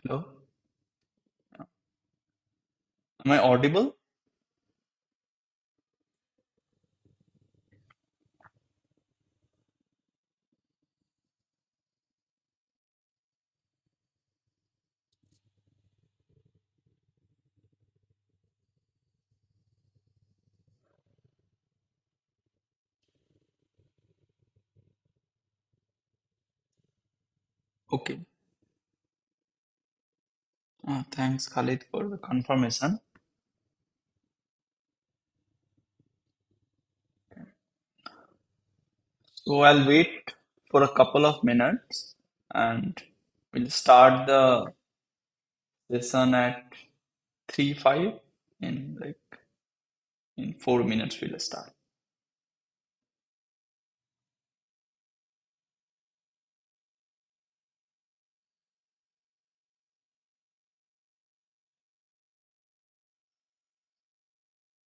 Hello, am I audible? Okay. Thanks, Khalid, for the confirmation. So I'll wait for a couple of minutes and we'll start the session at 3:05 in 4 minutes we'll start.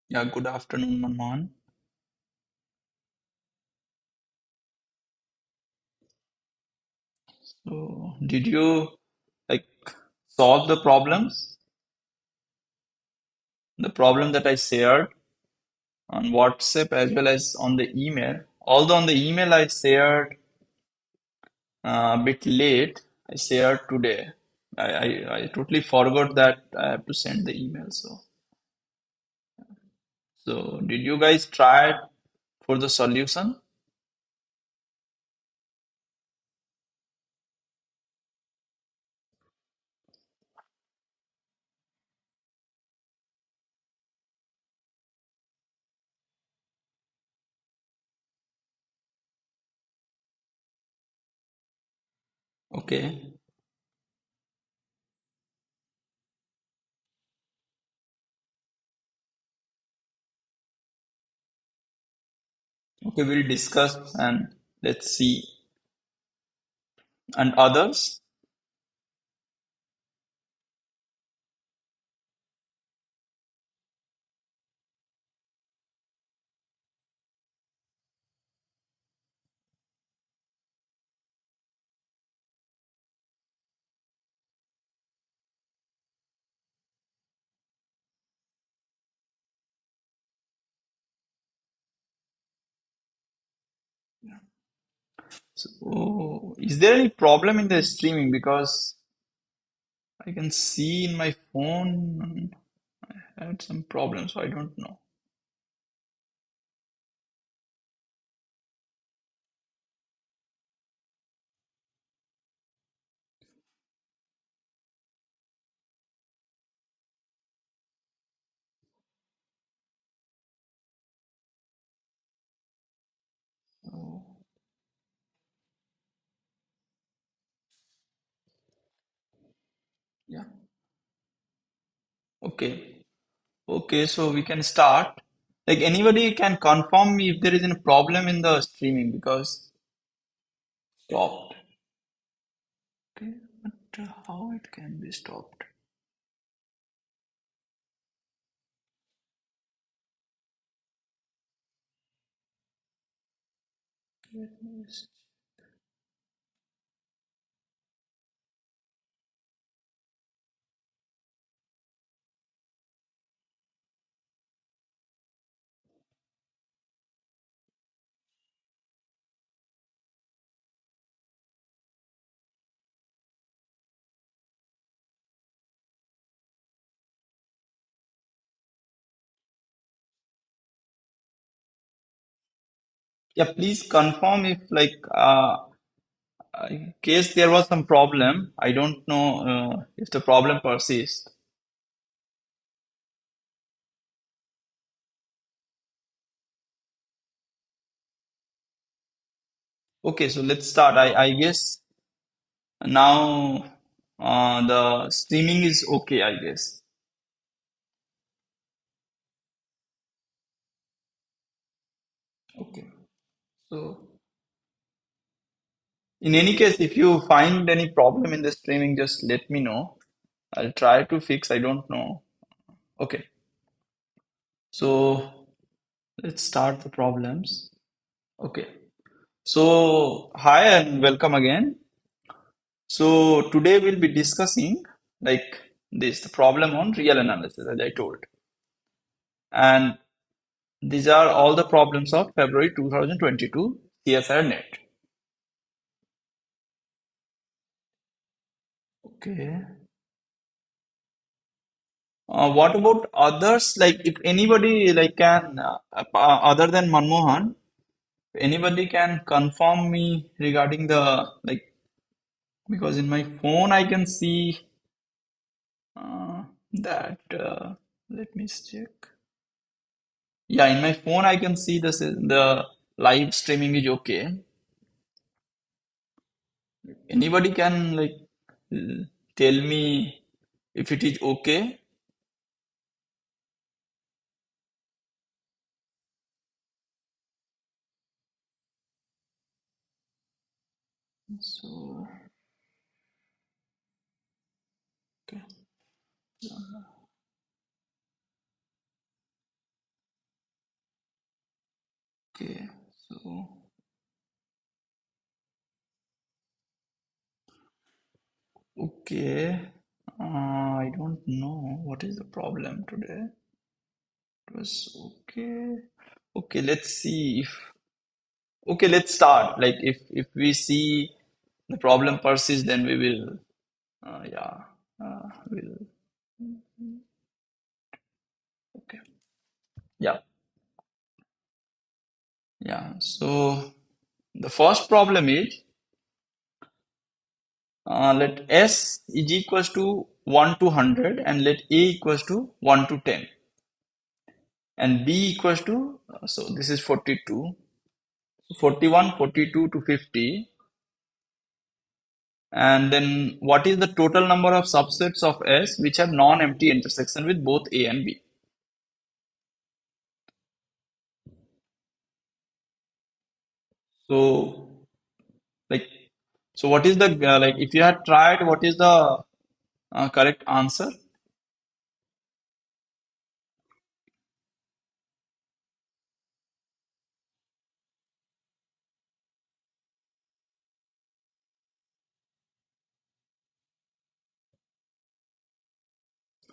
Yeah, good afternoon, Manmohan. So did you like solve the problem that I shared on WhatsApp as well as on the email? Although on the email I shared a bit late. I shared today. I totally forgot that I have to send the email. So did you guys try it for the solution? Okay. Okay, we'll discuss and let's see. And others? So is there any problem in the streaming? Because I can see in my phone I had some problem, so I don't know. So, yeah. Okay. Okay, so we can start. Like anybody can confirm me if there is any problem in the streaming because stopped. Okay, but how it can be stopped? Let me just- Yeah, please confirm if in case there was some problem. I don't know if the problem persists. Okay, so let's start. I guess now the streaming is okay, I guess. Okay. So in any case, if you find any problem in the streaming, just let me know. I'll try to fix. I don't know. Okay. So let's start the problems. Okay. So hi and welcome again. So today we'll be discussing. like this, the problem on real analysis, as I told. And these are all the problems of February 2022 CSIR NET. Okay. What about others? Like if anybody like can other than Manmohan, anybody can confirm me regarding the like because in my phone I can see that let me check. Yeah, in my phone I can see this is the live streaming is okay. Anybody can like tell me if it is okay. So okay, okay. So okay. I don't know what is the problem today. It was okay. Okay, let's see if okay, let's start. Like if we see the problem persists, then we will yeah, we'll okay. Yeah, yeah. So the first problem is let S is equals to 1 to 100 and let A equals to 1 to 10 and B equals to so this is 42, 41, 42 to 50. And then what is the total number of subsets of S which have non-empty intersection with both A and B? So like so what is the like if you had tried what is the correct answer?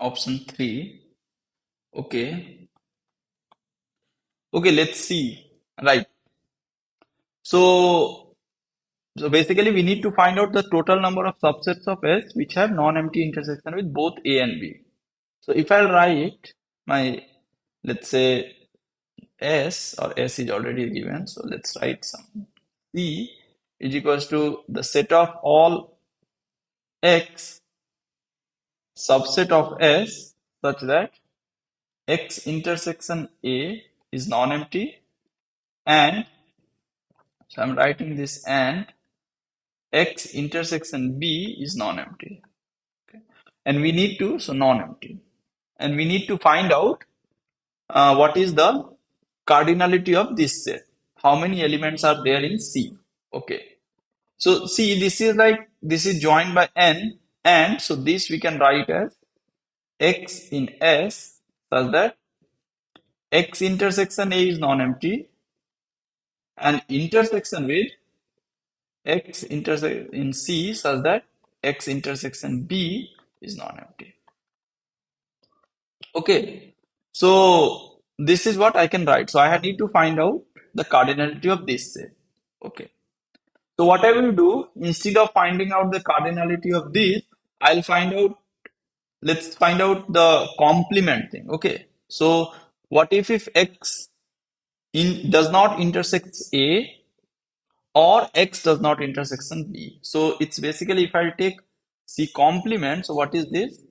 Option 3. Okay. Okay, let's see. Right. So so basically we need to find out the total number of subsets of S which have non-empty intersection with both A and B. So if I'll write my let's say S or S is already given, so let's write some C is equals to the set of all X subset of S such that X intersection A is non-empty and so I'm writing this and X intersection B is non-empty. And we need to, so non-empty. And we need to find out what is the cardinality of this set. How many elements are there in C? Okay. So see, this is like, this is joined by N and so this we can write as X in S such that X intersection A is non-empty and intersection with X intersect in C such that X intersection B is non-empty. Okay, so this is what I can write. So I need to find out the cardinality of this set. Okay, so what I will do instead of finding out the cardinality of this, I'll find out. Let's find out the complement thing. Okay, so what if X in does not intersect A or X does not intersection B? So it's basically if I take C complement. So what is this?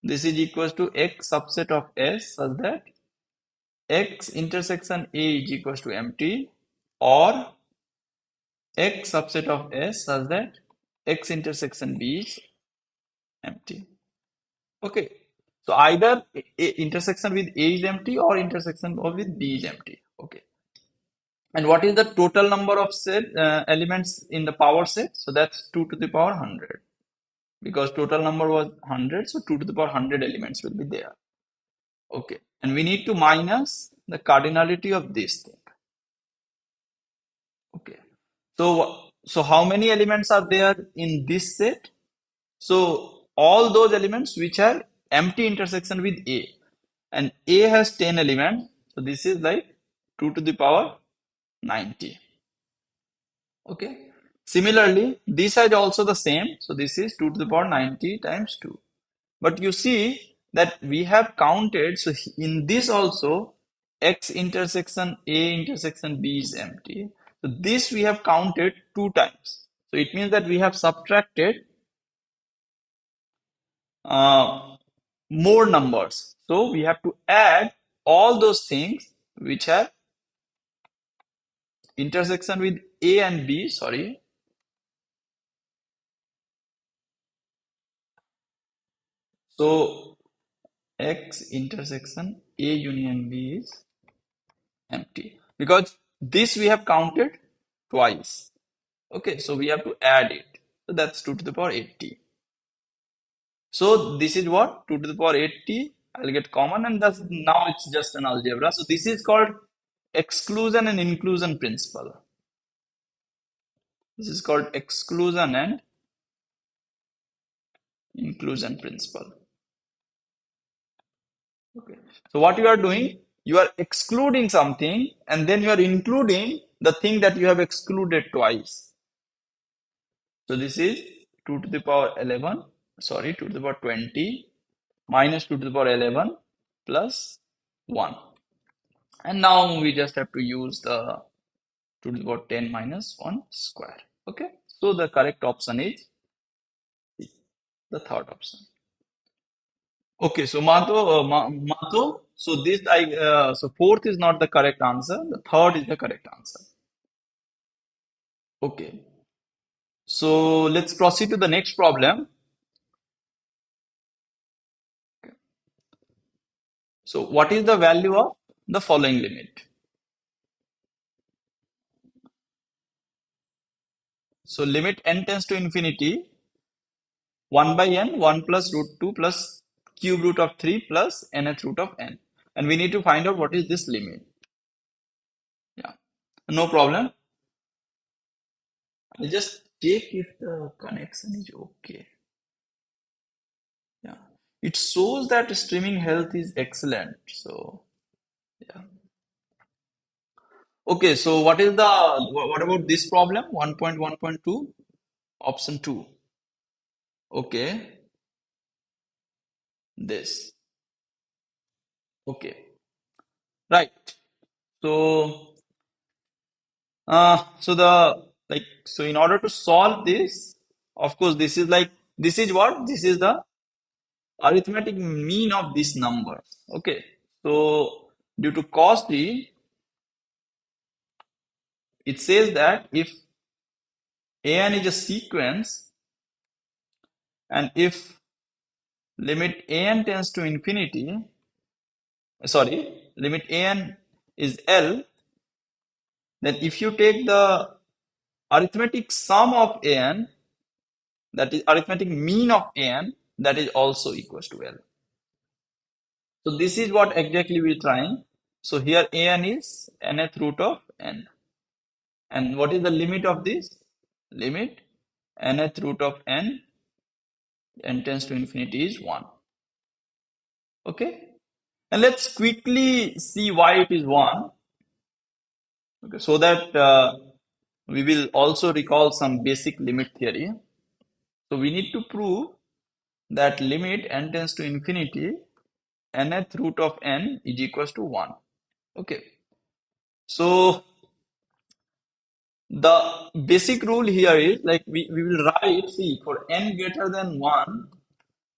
This is equals to X subset of S such that X intersection A is equals to empty or X subset of S such that X intersection B is empty. Okay. So either intersection with A is empty or intersection with B is empty. Okay. And what is the total number of set elements in the power set? So that's 2 to the power 100 because total number was 100. So 2 to the power 100 elements will be there. Okay. And we need to minus the cardinality of this thing. Okay. So how many elements are there in this set? So all those elements which are empty intersection with A. And A has 10 elements. So this is like 2 to the power 90. Okay. Similarly, this side also the same. So this is 2 to the power 90 times 2. But you see that we have counted. So in this also, X intersection A intersection B is empty. So this we have counted 2 times. So it means that we have subtracted uh, more numbers. So we have to add all those things which have intersection with A and B, sorry. So X intersection A union B is empty because this we have counted twice. Okay, so we have to add it. So that's 2 to the power 80. So this is what? 2 to the power 80. I'll get common and thus now it's just an algebra. So this is called exclusion and inclusion principle. This is called exclusion and inclusion principle. Okay. So what you are doing, you are excluding something and then you are including the thing that you have excluded twice. So this is 2 to the power 11, sorry, 2 to the power 20 minus 2 to the power 11 plus 1. And now we just have to use the 2 to the power 10 minus 1 square. Okay. So the correct option is the third option. Okay, so Mato, so so fourth is not the correct answer. The third is the correct answer. Okay, so let's proceed to the next problem. So what is the value of the following limit? So limit n tends to infinity, 1 by n, 1 plus root 2 plus cube root of 3 plus nth root of n. And we need to find out what is this limit. Yeah, no problem. I'll just check if the connection is okay. Yeah, it shows that streaming health is excellent. So, yeah. Okay, so what about this problem? 1.1.2, option 2. Okay, this. Okay, right. So, so in order to solve this, of course, this is what? This is the arithmetic mean of these numbers. Okay, so due to Cauchy, it says that if an is a sequence and if limit an tends to infinity, sorry, limit an is L, then if you take the arithmetic sum of an, that is arithmetic mean of an, that is also equals to L. So this is what exactly we're trying. So here an is nth root of n. And what is the limit of this? Limit nth root of n tends to infinity is 1. Okay. And let's quickly see why it is 1. Okay, so that we will also recall some basic limit theory. So we need to prove that limit n tends to infinity, nth root of n is equals to 1. Okay. So the basic rule here is like we will write, see, for n greater than 1,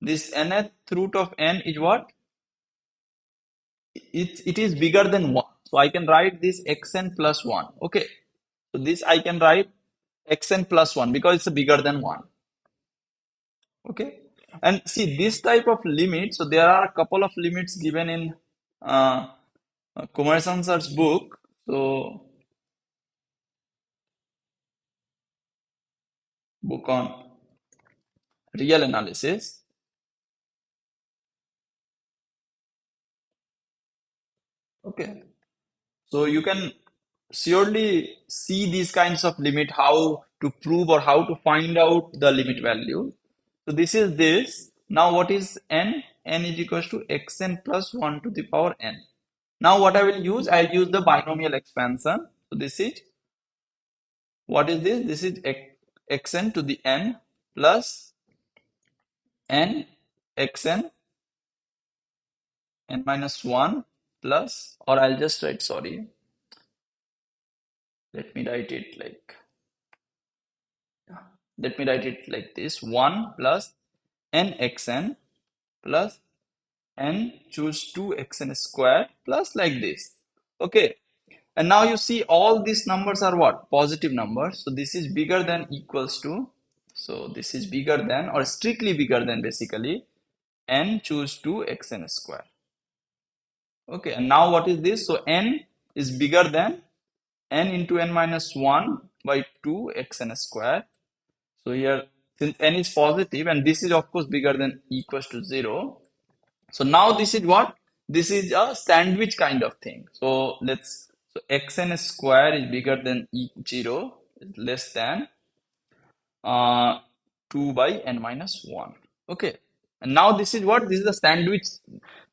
this nth root of n is what? It is bigger than 1. So I can write this xn plus 1. Okay. So this I can write xn plus 1 because it's bigger than 1. Okay. And see this type of limit. So there are a couple of limits given in Kumar Sansar's book. So book on real analysis. Okay. So you can surely see these kinds of limit, how to prove or how to find out the limit value. So this is this. Now what is n? N is equals to xn plus 1 to the power n. Now what I will use? I'll use the binomial expansion. So this is, what is this? This is xn to the n plus n xn n minus 1 plus, or I'll just write, sorry, let me write it like, let me write it like this, 1 plus n xn plus n choose 2 xn squared plus like this. Okay. And now you see all these numbers are what? Positive numbers. So this is bigger than equals to, so this is bigger than or strictly bigger than basically n choose 2 xn square. Okay, and now what is this? So n is bigger than n into n minus 1 by 2 xn square. So here, since n is positive and this is of course bigger than equals to 0. So now this is what? This is a sandwich kind of thing. So so xn square is bigger than 0, is less than uh, 2 by n minus 1. Okay. And now this is what? This is a sandwich.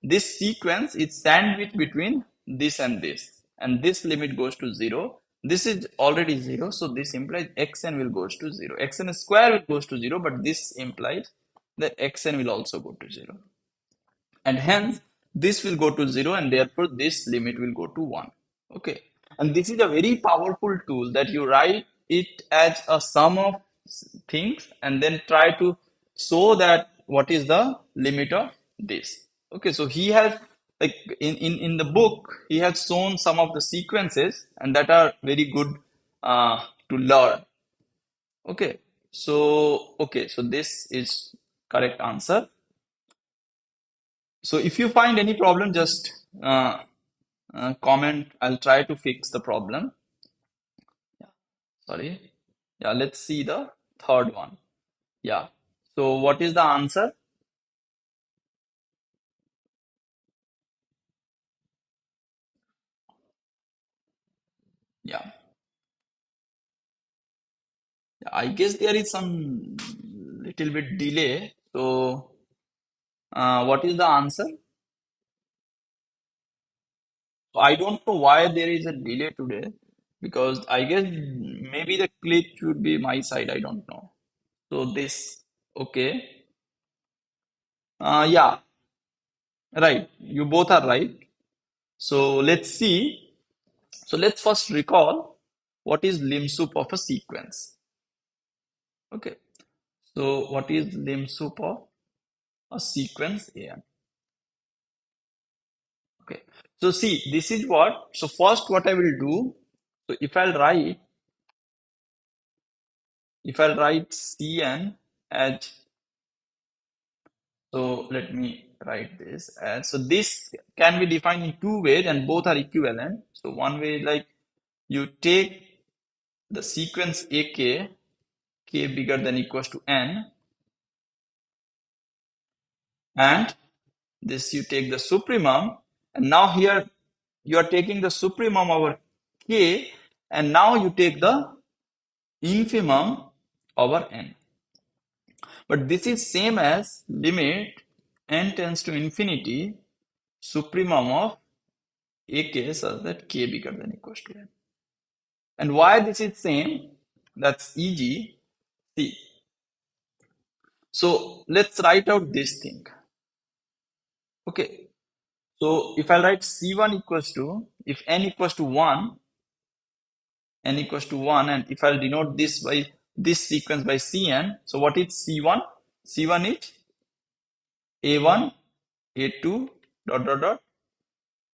This sequence is sandwich between this and this. And this limit goes to 0. This is already 0. So this implies xn will goes to 0. Xn square will goes to 0. But this implies that xn will also go to 0. And hence this will go to 0 and therefore this limit will go to 1. Okay, and this is a very powerful tool that you write it as a sum of things and then try to show that what is the limit of this. Okay, so he has, like, in the book he has shown some of the sequences and that are very good to learn. Okay, so this is correct answer. So if you find any problem, just comment. I'll try to fix the problem. Sorry. Yeah, let's see the third one. Yeah. So what is the answer? Yeah. Yeah, I guess there is some little bit delay. So what is the answer? So I don't know why there is a delay today because I guess maybe the glitch should be my side. I don't know. So this, okay. Yeah, right. You both are right. So let's see. So let's first recall what is lim sup of a sequence. Okay. So what is lim sup of a sequence AM? Okay. So see, this is what. So first, what I will do. So if I'll write Cn as, so let me write this as, so this can be defined in two ways and both are equivalent. So one way is like you take the sequence AK, k bigger than equals to n, and this you take the supremum, and now here you are taking the supremum over k, and now you take the infimum over n. But this is same as limit n tends to infinity supremum of ak such that k bigger than equals to n. And why this is same? That's easy. See, so let's write out this thing. Okay, so if I write C1 equals to, if n equals to 1, n equals to 1, and if I'll denote this by this sequence by Cn, so what is C1? C1 is A1, A2, dot dot dot,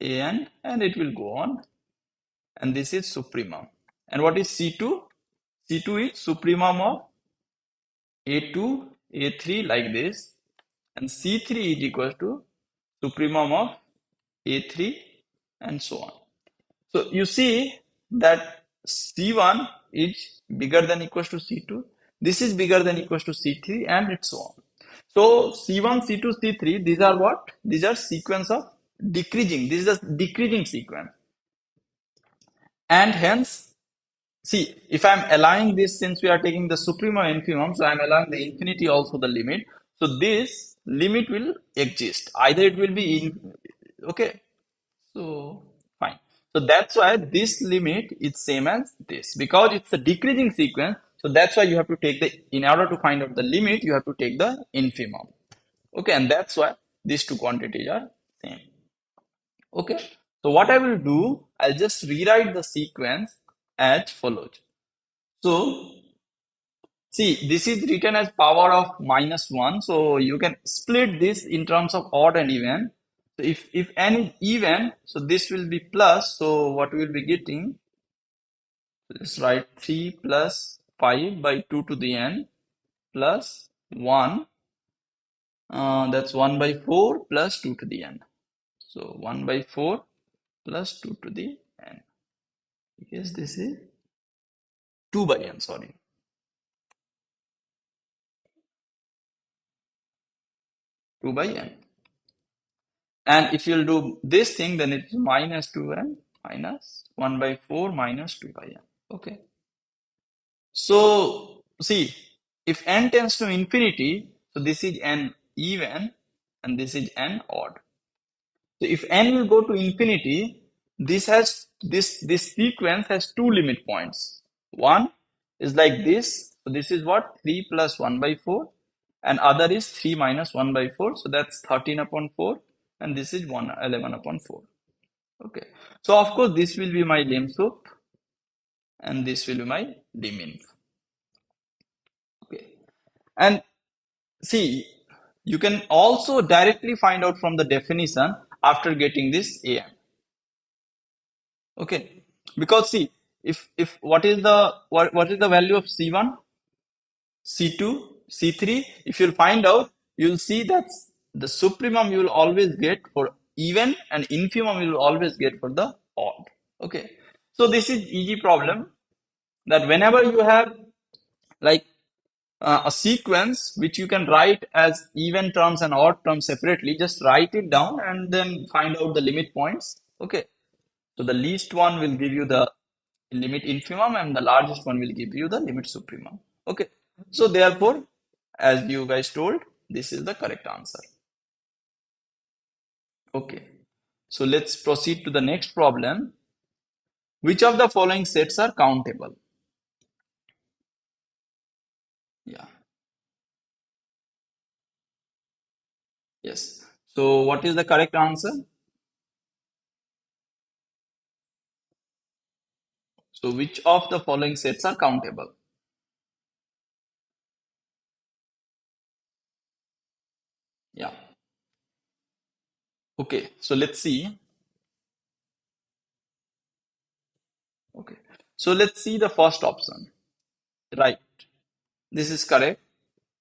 An, and it will go on. And this is supremum. And what is C2? C2 is supremum of A2, A3 like this. And C3 is equal to supremum of A3 and so on. So you see that C1 is bigger than equals to C2. This is bigger than equals to C3 and it's so on. So C1, C2, C3, these are what? These are sequence of decreasing. This is a decreasing sequence. And hence, see, if I'm allowing this, since we are taking the supremum infimum, so I'm allowing the infinity also the limit. So this limit will exist. Either it will be in, okay. So fine. So that's why this limit is same as this because it's a decreasing sequence. So that's why you have to take the, in order to find out the limit, you have to take the infimum. Okay, and that's why these two quantities are same. Okay, so what I will do, I'll just rewrite the sequence as follows. So see, this is written as power of -1, so you can split this in terms of odd and even. So if n is even, so this will be plus. So what we'll be getting, let's write 3 plus 5 by 2 to the n plus 1. That's 1 by 4 plus 2 to the n. So 1 by 4 plus 2 to the n. Yes, this is 2 by n, sorry. Two by n. And if you'll do this thing, then it's minus 2n minus 1 by 4 minus 2 by n. Okay. So, see, if n tends to infinity, so this is n even and this is n odd. So if n will go to infinity, this sequence has two limit points. One is like this. So this is what? 3 plus 1 by 4. And other is 3 minus 1 by 4. So that's 13 upon 4. And this is 11 upon 4. Okay. So of course this will be my lim sup and this will be my liminf. Okay. And see, you can also directly find out from the definition after getting this an. Okay, because see, if what is the value of C1, C2, C3? If you'll find out, you'll see that the supremum you will always get for even and infimum you will always get for the odd. Okay, so this is easy problem that whenever you have like a sequence which you can write as even terms and odd terms separately, just write it down and then find out the limit points. Okay, so the least one will give you the limit infimum and the largest one will give you the limit supremum. Okay. So therefore, as you guys told, this is the correct answer. Okay. So let's proceed to the next problem. Which of the following sets are countable? Yeah. Yes. So what is the correct answer? So which of the following sets are countable? Yeah. Okay. So let's see. Okay. So let's see the first option. Right. This is correct.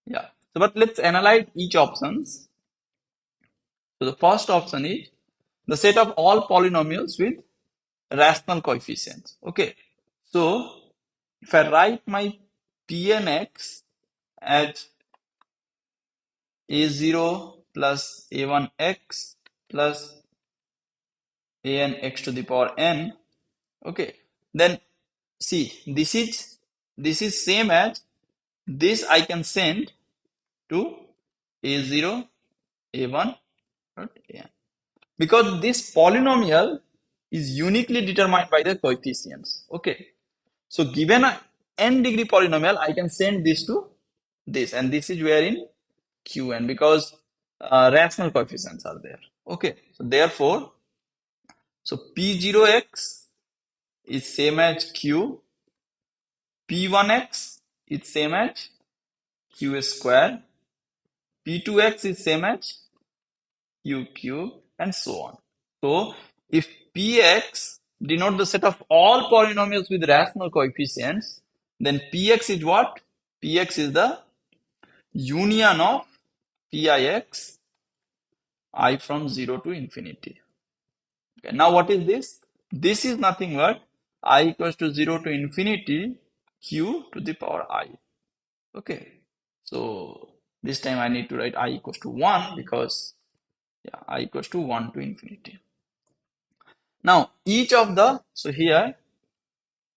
Yeah. So but let's analyze each options. So the first option is the set of all polynomials with rational coefficients. Okay. So if I write my Pnx as a0 plus a1x plus anx to the power n, okay, then see this is same as this I can send to a0, a1, an. Because this polynomial is uniquely determined by the coefficients. Okay. So given a n degree polynomial, I can send this to this, and this is where in Qn because rational coefficients are there. Okay. So therefore, so P0x is same as Q, P1x is same as Q square, P2x is same as Q cube, and so on. So if Px denote the set of all polynomials with rational coefficients, then Px is what? Px is the union of Pix I from 0 to infinity. Okay, now what is this? This is nothing but I equals to 0 to infinity q to the power I. Okay, so this time I need to write I equals to 1 because yeah, I equals to 1 to infinity. Now each of the, so here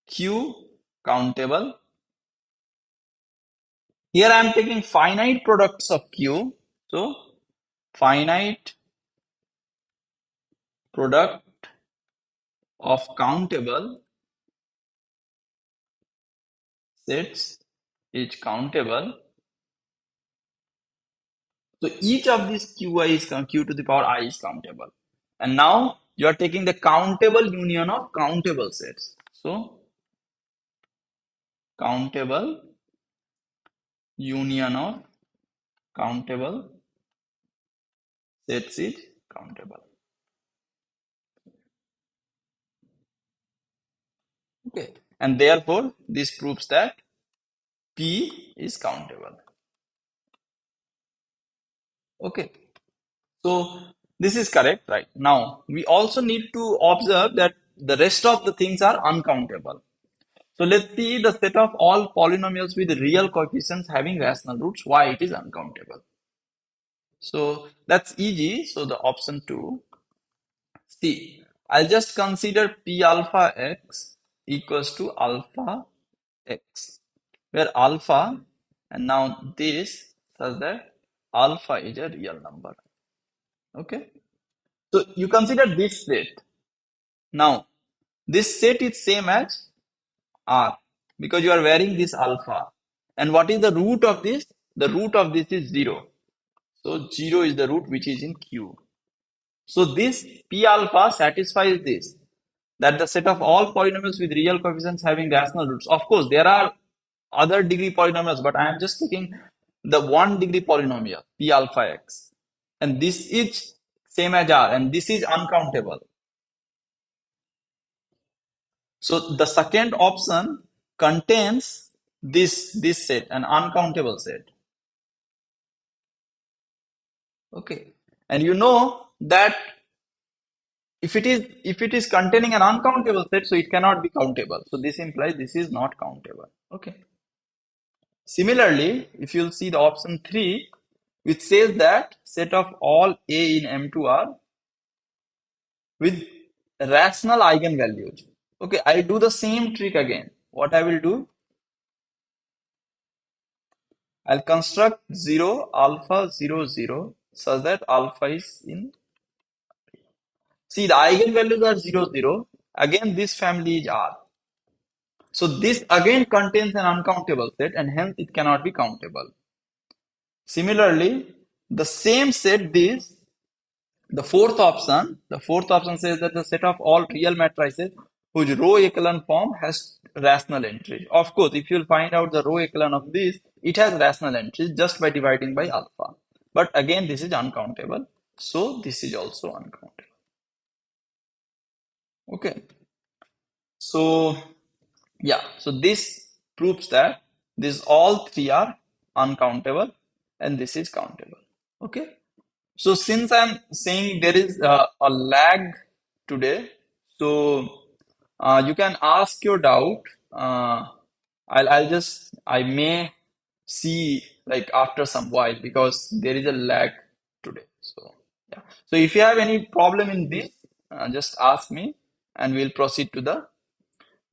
q countable, Here I am taking finite products of Q. So finite product of countable sets is countable. So each of these Qi is Q to the power I is countable. And now you are taking the countable union of countable sets. So countable union of countable sets is countable. Okay. And therefore, this proves that P is countable. Okay. So this is correct, right? Now, we also need to observe that the rest of the things are uncountable. So let's see the set of all polynomials with real coefficients having rational roots, why it is uncountable. So that's easy. So the option 2, see, I'll just consider P alpha x equals to alpha x, where alpha, and now this, such that alpha is a real number. Okay. So you consider this set. Now, this set is same as R because you are varying this alpha. And what is the root of this? The root of this is 0. So 0 is the root which is in Q. So this P alpha satisfies this, that the set of all polynomials with real coefficients having rational roots. Of course, there are other degree polynomials, but I am just taking the 1 degree polynomial, P alpha x. And this is same as R, and this is uncountable. So the second option contains this set, an uncountable set. Okay. And you know that if it is containing an uncountable set, so it cannot be countable. So this implies this is not countable. Okay. Similarly, if you'll see the option 3, which says that set of all A in M2 are with rational eigenvalues. Okay, I'll do the same trick again. What I will do, I'll construct 0, alpha, 0, 0, such that alpha is in. See, the eigenvalues are 0, 0. Again, this family is R. So this again contains an uncountable set and hence it cannot be countable. Similarly, the same set this, the fourth option says that the set of all real matrices whose row echelon form has rational entries. Of course, if you'll find out the row echelon of this, it has rational entries just by dividing by alpha. But again, this is uncountable. So this is also uncountable. Okay. So yeah, so this proves that these all three are uncountable and this is countable. Okay. So since I'm saying there is a lag today, so you can ask your doubt. I may see like after some while because there is a lag today. So yeah. So if you have any problem in this, just ask me and we'll proceed to the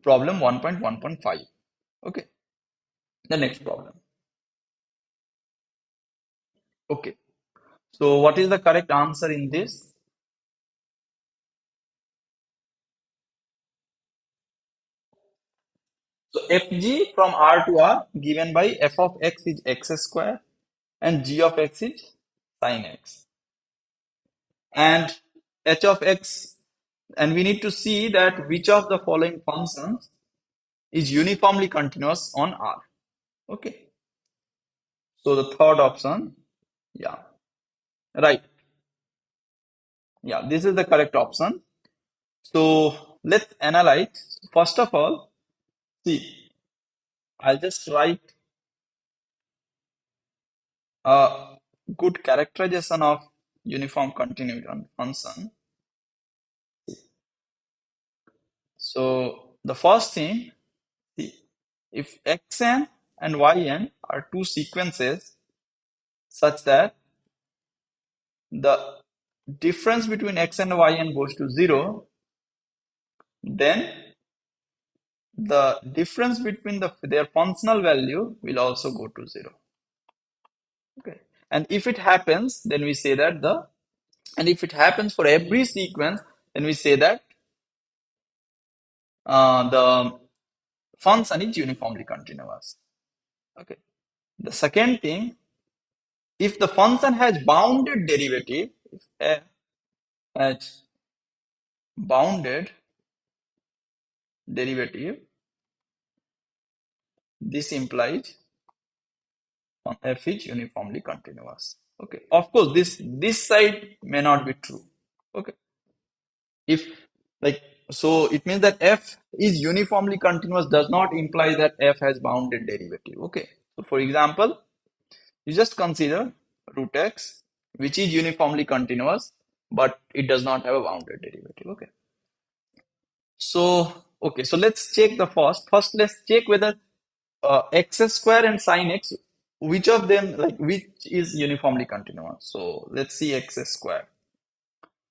problem 1.1.5. Okay. The next problem. Okay. So what is the correct answer in this? So fg from R to R given by f of x is x square and g of x is sin x. And h of x, and we need to see that which of the following functions is uniformly continuous on R. Okay. So the third option, yeah, right. Yeah, this is the correct option. So let's analyze. First of all, see, I'll just write a good characterization of uniform continuity function. So the first thing, see, if xn and yn are two sequences such that the difference between x and yn goes to 0, then the difference between their functional value will also go to 0. Okay. And if it happens, then we say that and if it happens for every sequence, then we say that the function is uniformly continuous. Okay. The second thing, if the function has bounded derivative, if f has bounded derivative, this implies f is uniformly continuous. Okay. Of course, this side may not be true. Okay. If like so, it means that f is uniformly continuous does not imply that f has bounded derivative. Okay. So, for example, you just consider root x, which is uniformly continuous, but it does not have a bounded derivative. Okay. So, okay, so let's check the first. First, let's check whether x square and sine x, which of them, like, which is uniformly continuous. So, let's see x square.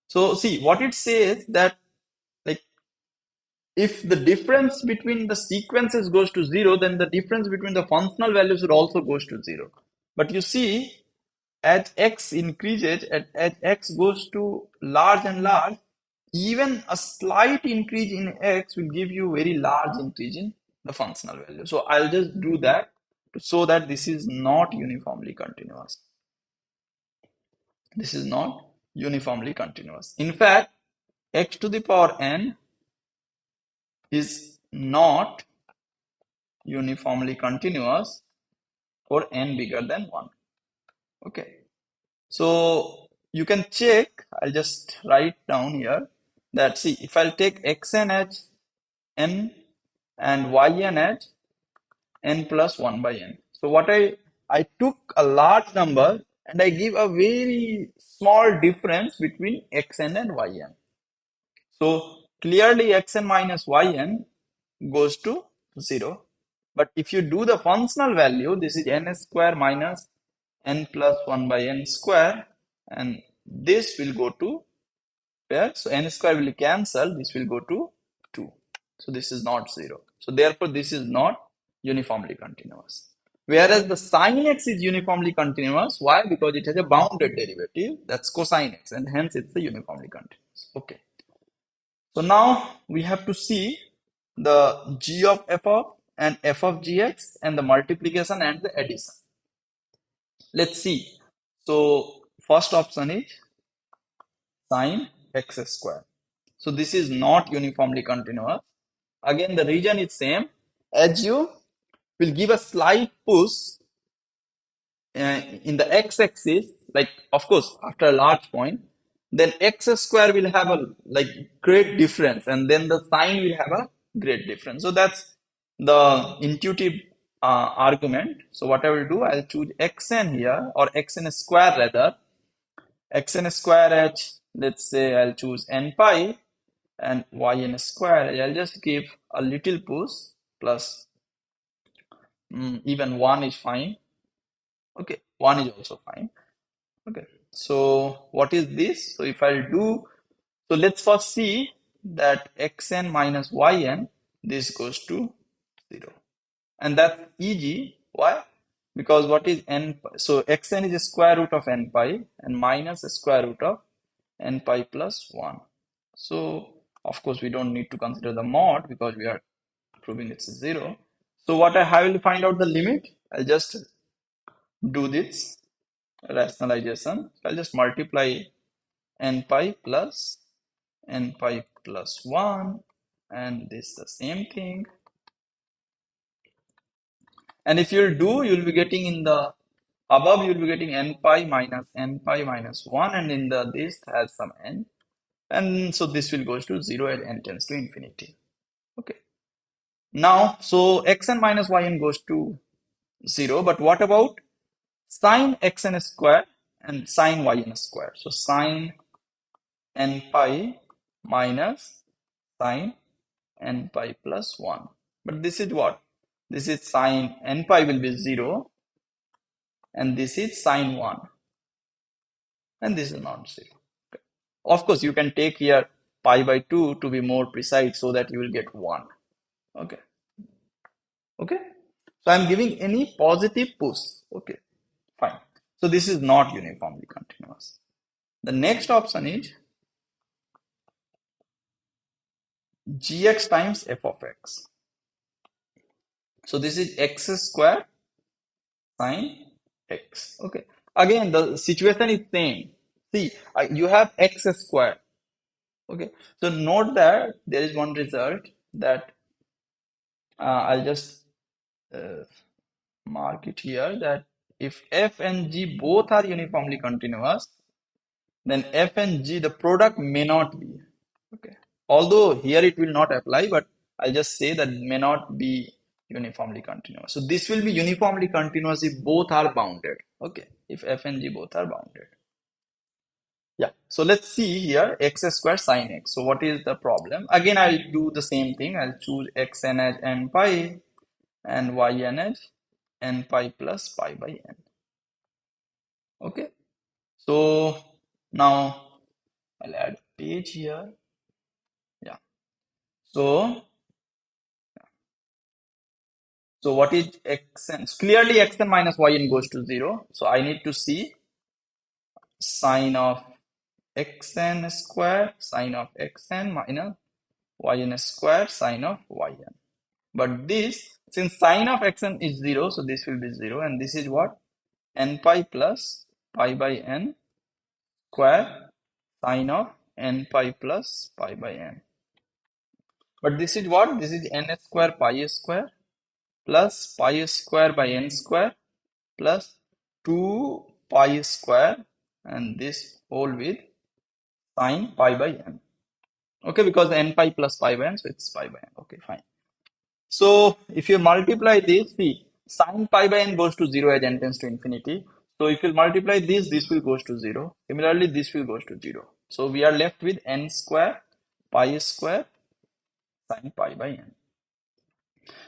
So, see what it says that, like, if the difference between the sequences goes to zero, then the difference between the functional values would also goes to zero. But you see, as x increases, as x goes to large and large, even a slight increase in x will give you very large increase in the functional value. So I'll just do that to show that this is not uniformly continuous. This is not uniformly continuous. In fact, x to the power n is not uniformly continuous for n bigger than 1. Okay. So you can check, I'll just write down here that, see, if I'll take xn as n and yn as n plus 1 by n. So what I took a large number and I give a very small difference between xn and yn. So clearly xn minus yn goes to 0. But if you do the functional value, this is n square minus n plus 1 by n square, and this will go to where? So n square will cancel, this will go to 2. So this is not 0. So therefore this is not uniformly continuous. Whereas the sine x is uniformly continuous. Why? Because it has a bounded derivative, that's cosine x, and hence it's a uniformly continuous. Okay. So now we have to see the g of f of and f of gx and the multiplication and the addition. Let's see. So first option is sine x square. So this is not uniformly continuous. Again, the reason is same. As you will give a slight push in the x-axis, like, of course, after a large point, then x square will have a like great difference, and then the sine will have a great difference. So that's the intuitive argument. So what I will do, I'll choose xn here, or xn square rather. Xn square at, let's say I'll choose n pi, and yn square, I'll just give a little push plus even 1 is fine. Okay, 1 is also fine. Okay, so what is this? So if I'll do, so let's first see that xn minus yn, this goes to 0. And that's easy. Why? Because what is n? So xn is the square root of n pi and minus the square root of n pi plus 1. So of course we don't need to consider the mod because we are proving it's 0. So what I will find out the limit. I'll just do this rationalization. I'll just multiply n pi plus 1, and this the same thing. And if you'll do, you'll be getting in the above, you'll be getting n pi minus 1, and in the this has some n. And so this will go to 0 and n tends to infinity. Okay. Now, so xn minus yn goes to 0, but what about sine xn square and sine yn square? So sine n pi minus sine n pi plus 1. But this is what? This is sine n pi will be 0, and this is sine 1, and this is not 0. Okay. Of course, you can take here pi by 2 to be more precise so that you will get 1. Okay. Okay. So I'm giving any positive push. Okay. Fine. So this is not uniformly continuous. The next option is gx times f of x. So this is x square sine x. Okay. Again, the situation is same. See, you have x square. Okay. So note that there is one result that I'll just uh, mark it here, that if f and g both are uniformly continuous, then f and g, the product may not be. Okay. Although here it will not apply, but I'll just say that may not be uniformly continuous. So this will be uniformly continuous if both are bounded. Okay. If f and g both are bounded. Yeah. So let's see here x square sine x. So what is the problem? Again, I'll do the same thing. I'll choose xn as n pi and yn as n pi plus pi by n. Okay. So now I'll add page here. Yeah. So what is xn? Clearly xn minus yn goes to 0. So I need to see sine of xn square, sine of xn minus yn square, sine of yn. But this, since sine of xn is 0, so this will be 0. And this is what? N pi plus pi by n square sine of n pi plus pi by n. But this is what? This is n square pi square plus pi square by n square plus 2 pi square, and this whole with sine pi by n. Okay, because n pi plus pi by n, so it's pi by n. Okay, fine. So if you multiply this, see, sine pi by n goes to 0 as n tends to infinity. So if you multiply this will goes to 0. Similarly, this will goes to 0. So we are left with n square pi square sine pi by n.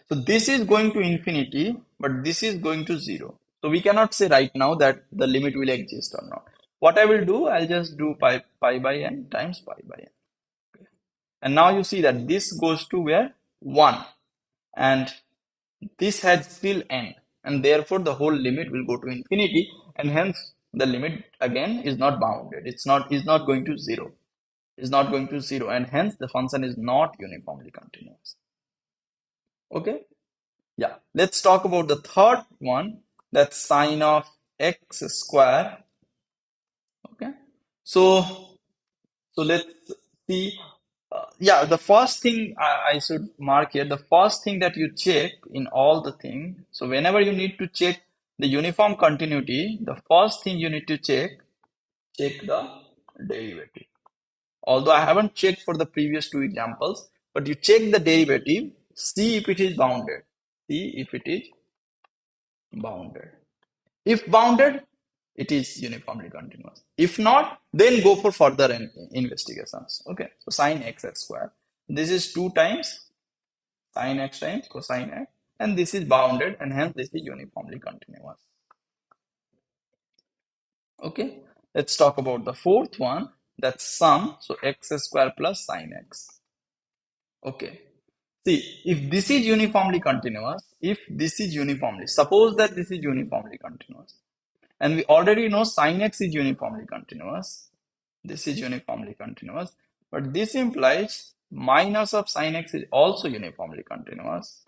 So this is going to infinity, but this is going to 0. So we cannot say right now that the limit will exist or not. What I will do, I'll just do pi by n times pi by n. Okay. And now you see that this goes to where? 1. And this has still n. And therefore the whole limit will go to infinity. And hence the limit again is not bounded. It's not going to 0. It's not going to 0. And hence the function is not uniformly continuous. Okay. Yeah, let's talk about the third one, that's sine of x square. Okay, so let's see. Yeah, the first thing I should mark here, the first thing that you check in all the thing. So whenever you need to check the uniform continuity, the first thing you need to check the derivative. Although I haven't checked for the previous two examples, but you check the derivative, see if it is bounded. See if it is bounded. If bounded, it is uniformly continuous. If not, then go for further investigations. Okay, so sine x square. This is 2 times sine x times cosine x, and this is bounded, and hence this is uniformly continuous. Okay, let's talk about the fourth one. That's sum. So x square plus sine x. Okay. See, if this is uniformly continuous, suppose that this is uniformly continuous, and we already know sin x is uniformly continuous, this is uniformly continuous, but this implies minus of sin x is also uniformly continuous.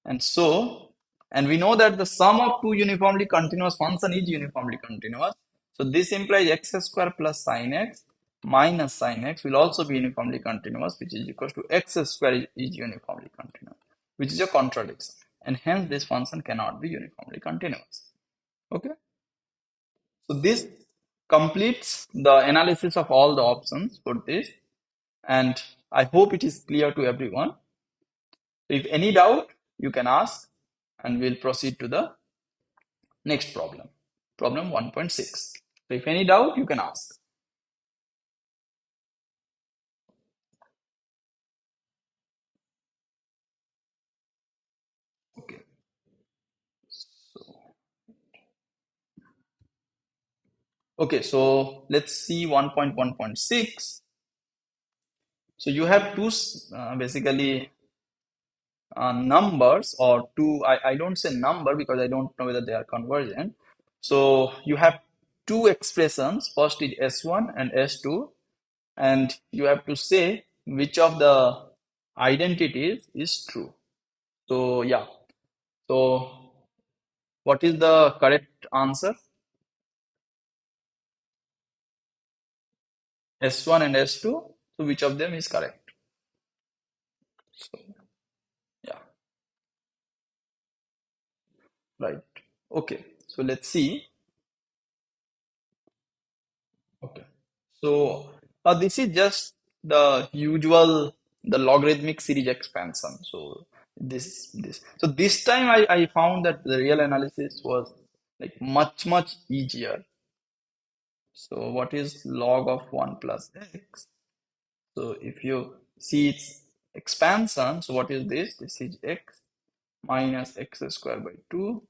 And so, and we know that the sum of two uniformly continuous function is uniformly continuous. So this implies x square plus sin x minus sin x will also be uniformly continuous, which is equal to x square is uniformly continuous, which is a contradiction. And hence this function cannot be uniformly continuous. Okay. So this completes the analysis of all the options for this, and I hope it is clear to everyone. If any doubt, you can ask, and we'll proceed to the next problem, problem 1.6. So if any doubt, you can ask. Okay. Okay, so let's see 1.1.6. So you have two basically numbers, or two, I don't say number because I don't know whether they are convergent. So you have two expressions. First is S1 and S2, and you have to say which of the identities is true. So yeah. So what is the correct answer? S1 and S2. So which of them is correct? So yeah, right. Okay. So let's see. Okay. So this is just the usual the logarithmic series expansion. So this. So this time I found that the real analysis was like much easier. So what is log of 1 plus x? So if you see its expansion, so what is this? This is x minus x squared by 2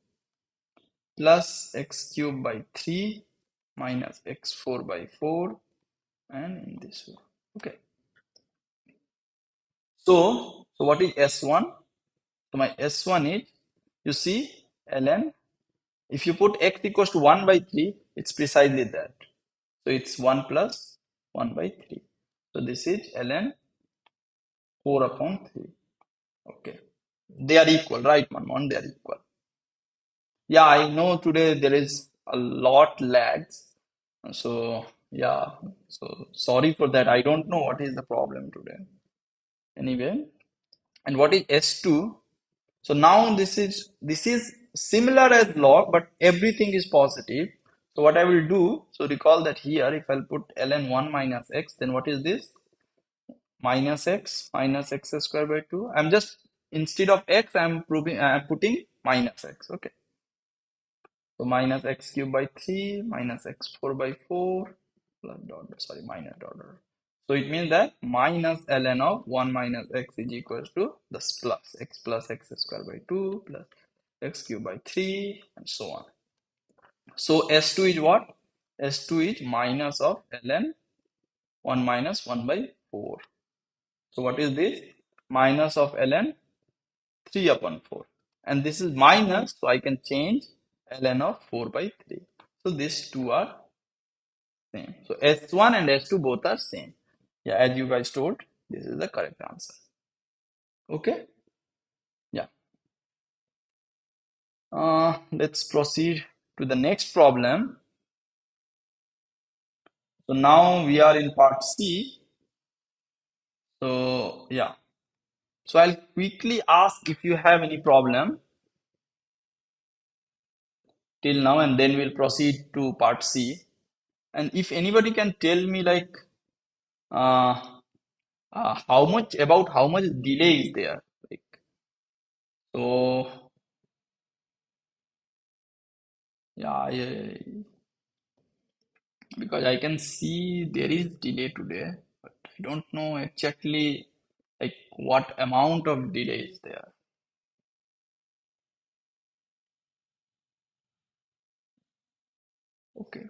plus x cubed by 3 minus x4 by 4 and in this way. Okay. So what is S1? So my S1 is, you see, ln, if you put x equals to 1 by 3, it's precisely that. So it's 1 plus 1 by 3. So this is ln 4 upon 3. Okay. They are equal, right, Manmohan? They are equal. Yeah, I know today there is a lot lags. So yeah, so sorry for that. I don't know what is the problem today. Anyway, and what is S2? So now this is similar as log, but everything is positive. So what I will do, so recall that here, if I'll put ln 1 minus x, then what is this? Minus x squared by 2. I'm just, instead of x, I'm putting minus x. Okay. So minus x cubed by 3 minus x4 by 4 plus dot, sorry, minus dot dot. So it means that minus ln of 1 minus x is equals to this plus x squared by 2 plus x cubed by 3 and so on. So S2 is what? S2 is minus of ln 1 minus 1 by 4. So what is this? Minus of ln 3 upon 4. And this is minus, so I can change ln of 4 by 3. So these two are same. So S1 and S2 both are same. Yeah, as you guys told, this is the correct answer. Okay? Yeah. Let's proceed to the next problem. So now we are in part C. So yeah. So I'll quickly ask if you have any problem till now, and then we'll proceed to part C. And if anybody can tell me like uh, how much delay is there? Like so, yeah, because I can see there is delay today, but I don't know exactly like what amount of delay is there. Okay.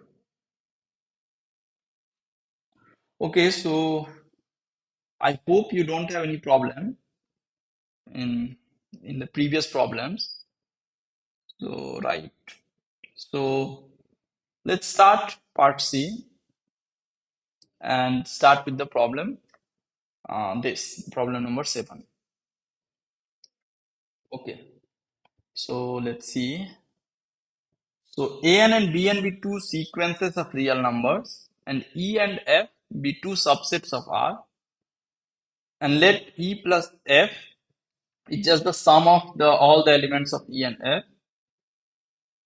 Okay, so I hope you don't have any problem in the previous problems. So right. So let's start part C and start with the problem. This problem number 7. Okay. So let's see. So A and B and be two sequences of real numbers, and E and F be two subsets of R, and let E plus F is just the sum of the all the elements of E and F,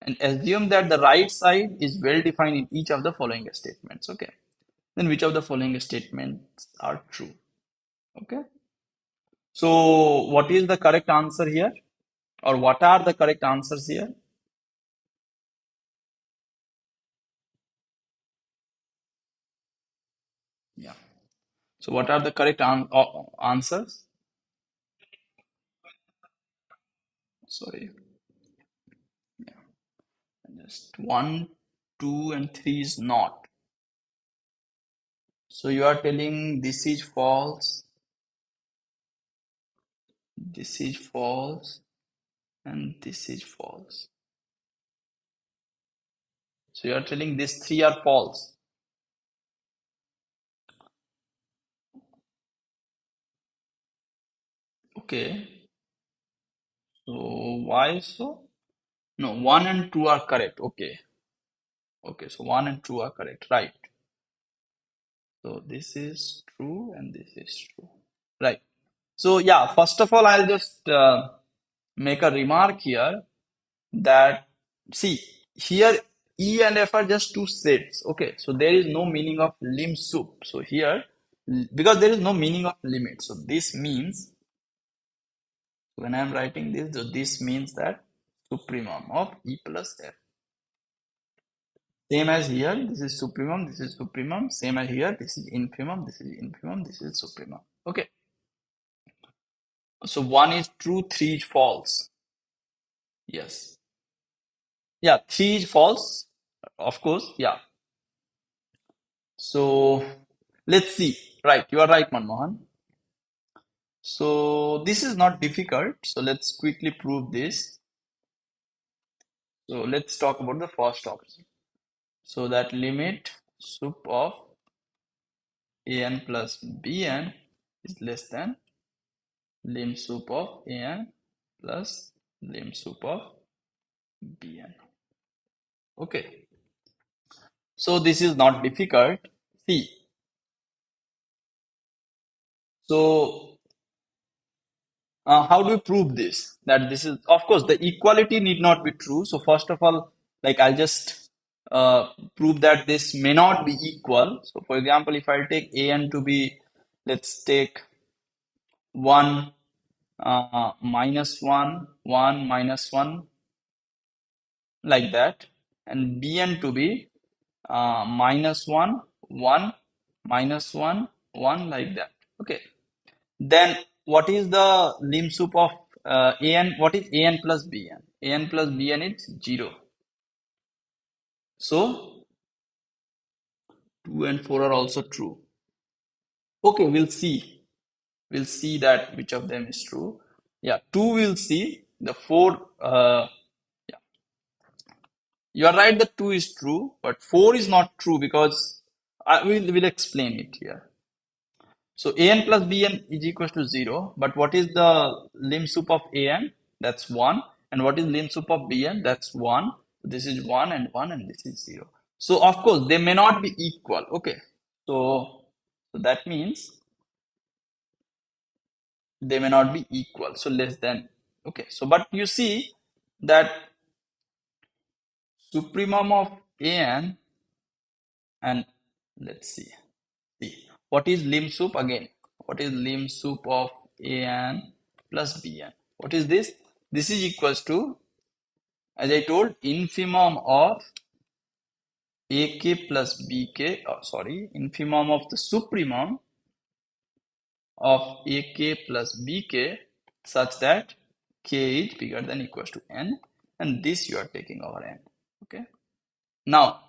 and assume that the right side is well defined in each of the following statements. Okay. Then which of the following statements are true? Okay. So what is the correct answer here? Or what are the correct answers here? Yeah. So what are the correct answers? Sorry. Just 1, 2, and 3 is not. So you are telling this is false, and this is false. So you are telling these three are false. Okay. So why so? No, 1 and 2 are correct. Okay. Okay, so 1 and 2 are correct. Right. So this is true and this is true. Right. So yeah, first of all, I'll just make a remark here that see here E and F are just two sets. Okay, so there is no meaning of lim sup. So here, because there is no meaning of limit, so this means when I am writing this, so this means that supremum of E plus F. Same as here, this is supremum, this is supremum. Same as here, this is infimum, this is infimum, this is supremum. Okay, so one is true, three is false. Yes. Yeah, three is false, of course. Yeah. So let's see. Right, you are right, Manmohan. So this is not difficult. So let's quickly prove this. So let's talk about the first option. So that limit sup of an plus bn is less than lim sup of an plus lim sup of bn. Okay. So this is not difficult. See. So how do we prove this? That this is, of course, the equality need not be true. So first of all, like I'll just prove that this may not be equal. So for example, if I take an to be, let's take 1 minus 1, 1 minus 1, like that, and bn to be minus 1, 1, minus 1, 1, like that. Okay. Then what is the lim sup of an? What is an plus bn? An plus bn is 0. So 2 and 4 are also true. Okay, we'll see. We'll see that which of them is true. Yeah, 2 we'll see. The 4, yeah, you are right that 2 is true, but 4 is not true because I will explain it here. So an plus bn is equals to 0, but what is the lim sup of an? That's 1. And what is lim sup of bn? That's 1. This is 1 and this is 0. So of course they may not be equal. Okay. So that means they may not be equal. So less than. Okay. So but you see that supremum of an, and let's see. See, what is lim sup again? What is lim sup of an plus bn? What is this? This is equals to, as I told, infimum of ak plus bk, sorry, infimum of the supremum of ak plus bk such that k is bigger than equals to n, and this you are taking over n. Okay. Now,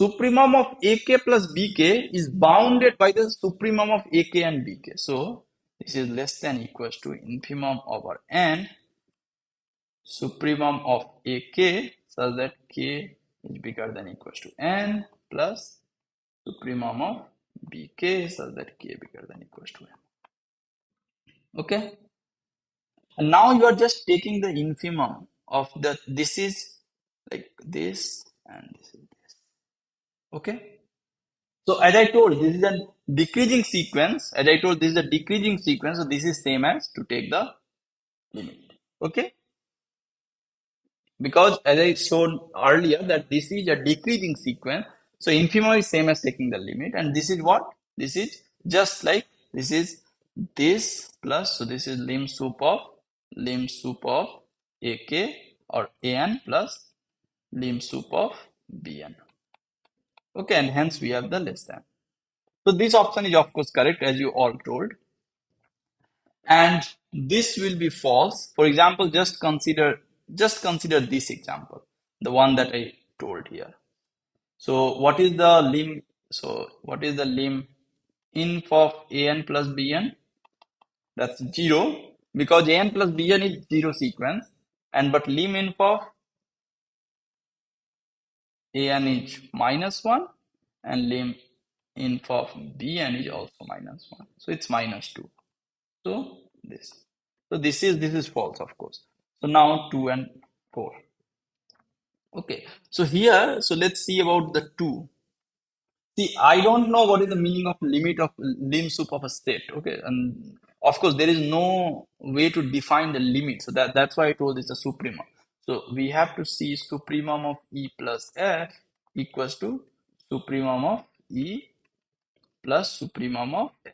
supremum of AK plus BK is bounded by the supremum of AK and BK. So, this is less than equals to infimum over N, supremum of AK such that K is bigger than equals to N plus supremum of BK such that K bigger than equals to N. Okay. And now you are just taking the infimum of the, this is like this and this is this. Okay. So as I told, this is a decreasing sequence. As I told, this is a decreasing sequence. So this is same as to take the limit. Okay. Because as I showed earlier that this is a decreasing sequence. So infimum is same as taking the limit. And this is what? This is just like this is this plus. So this is lim sup of AK or AN plus lim sup of BN. Okay. And hence we have the less than. So this option is of course correct as you all told. And this will be false. For example, just consider this example, the one that I told here. So what is the lim? So what is the lim inf of an plus bn? That's 0 because an plus bn is 0 sequence, and but lim inf of an is -1 and lim inf of bn is also -1. So it's -2. So this. So this is false, of course. So now 2 and 4. Okay. So here, so let's see about the 2. See, I don't know what is the meaning of limit of lim sup of a set. Okay, and of course there is no way to define the limit. So that's why I told it's a supremum. So we have to see supremum of E plus F equals to supremum of E plus supremum of F.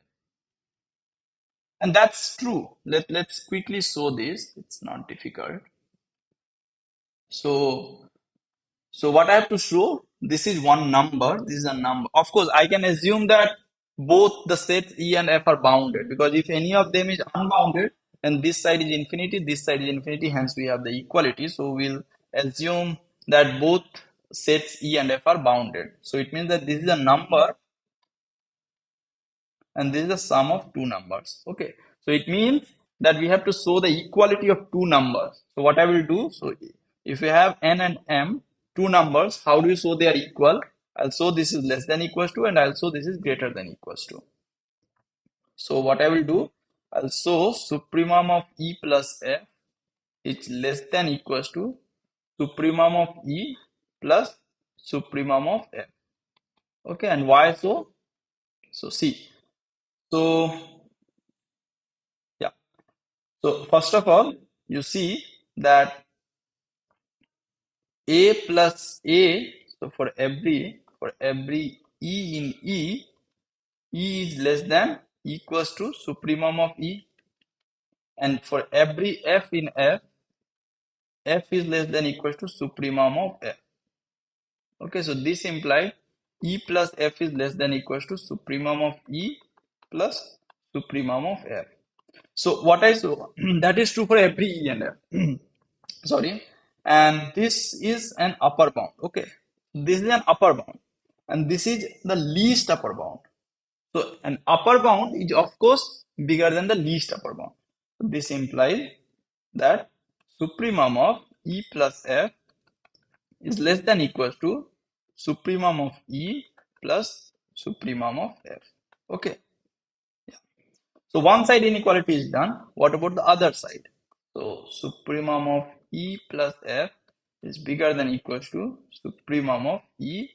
And that's true. Let's quickly show this. It's not difficult. So what I have to show, this is one number, this is a number. Of course, I can assume that both the sets E and F are bounded, because if any of them is unbounded, then this side is infinity, this side is infinity, hence we have the equality. So we'll assume that both sets E and F are bounded. So it means that this is a number and this is the sum of two numbers. Okay, so it means that we have to show the equality of two numbers. So what I will do, so if we have n and m, two numbers, how do you show they are equal? I'll show this is less than equals to, and I'll show this is greater than equals to. So what I will do, I'll show supremum of E plus F is less than equals to supremum of E plus supremum of F. Okay, and why so? So see, so yeah. So first of all, you see that A plus A, so for every E in E, E is less than equals to supremum of E, and for every F in F, F is less than equals to supremum of F. Okay, so this implies E plus F is less than equals to supremum of E plus supremum of F. So what I saw, that is true for every E and F. Sorry, and this is an upper bound. Okay, this is an upper bound, and this is the least upper bound. So an upper bound is of course bigger than the least upper bound. So this implies that supremum of E plus F is less than equals to supremum of E plus supremum of F. Okay, so one side inequality is done. What about the other side? So supremum of E plus F is bigger than equals to supremum of E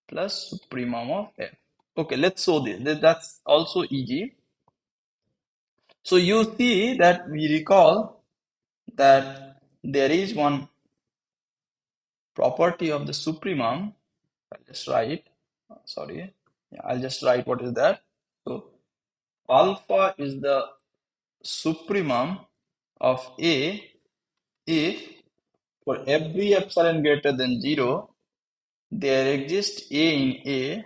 plus supremum of F. Okay, let's show this. That's also easy. So you see that we recall that there is one property of the supremum. I'll just write, sorry, yeah, I'll just write what is that. So alpha is the supremum of A if for every epsilon greater than 0, there exists A in A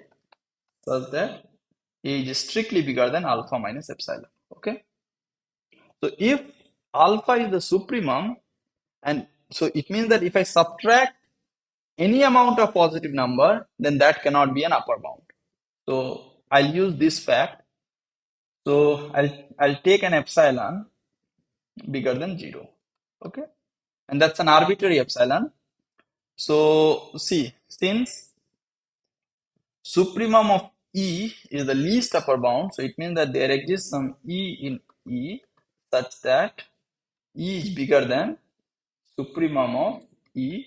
such that A is strictly bigger than alpha minus epsilon. Okay. So if alpha is the supremum, and so it means that if I subtract any amount of positive number, then that cannot be an upper bound. So I'll use this fact. So I'll take an epsilon bigger than 0. Okay. And that's an arbitrary epsilon. So see, since supremum of E is the least upper bound, so it means that there exists some E in E such that E is bigger than supremum of E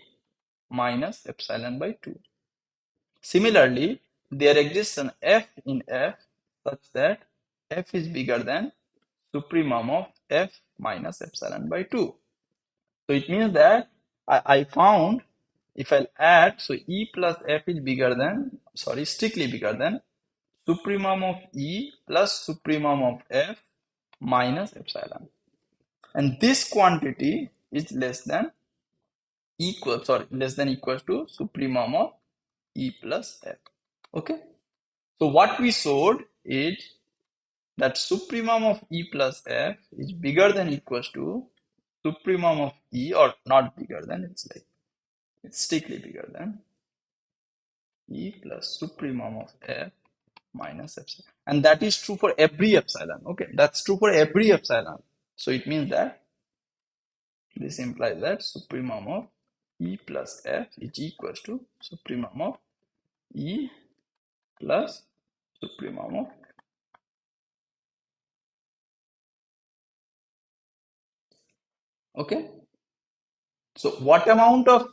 minus epsilon by 2. Similarly, there exists an F in F such that F is bigger than supremum of F minus epsilon by 2. So it means that I found if I'll add, so E plus F is bigger than, sorry, strictly bigger than supremum of E plus supremum of F minus epsilon. And this quantity is less than equal, sorry, less than equals to supremum of E plus F. Okay. So what we showed is that supremum of E plus F is bigger than equals to supremum of E, or not bigger than, it's strictly bigger than E plus supremum of F minus epsilon. And that is true for every epsilon. Okay, that's true for every epsilon. So it means that this implies that supremum of E plus F is equals to supremum of E plus supremum of F. Okay, so what amount of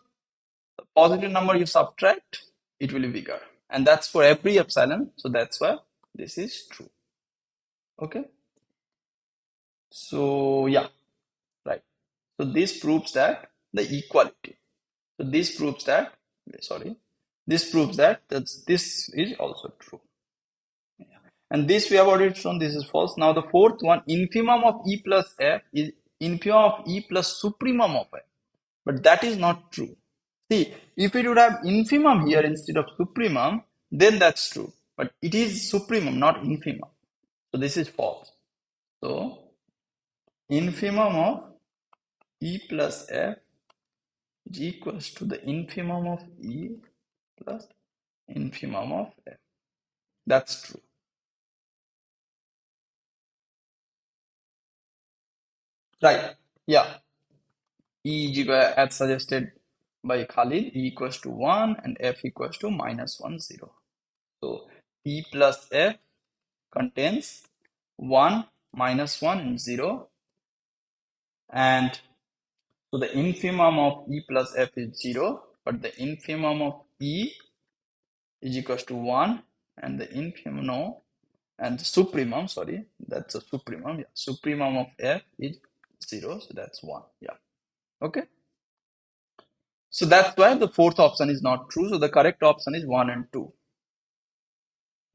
positive number you subtract, it will be bigger, and that's for every epsilon, so that's why this is true. Okay, so yeah, right, so this proves that the equality, so this proves that, sorry, this proves that this is also true, and this we have already shown this is false. Now the fourth one, infimum of E plus F is infimum of E plus supremum of F, but that is not true. See, if it would have infimum here instead of supremum, then that's true. But it is supremum, not infimum. So this is false. So infimum of E plus F is equals to the infimum of E plus infimum of F. That's true. Right. Yeah. E is equal, as suggested by Khalid, E equals to 1 and F equals to minus 1, 0. So E plus F contains 1, minus 1, and 0. And so the infimum of E plus F is 0, but the infimum of E is equals to 1, and the infimum, no, and the supremum, sorry, that's a supremum, yeah, supremum of F is 0, so that's 1, yeah, okay. So that's why the fourth option is not true, so the correct option is 1 and 2,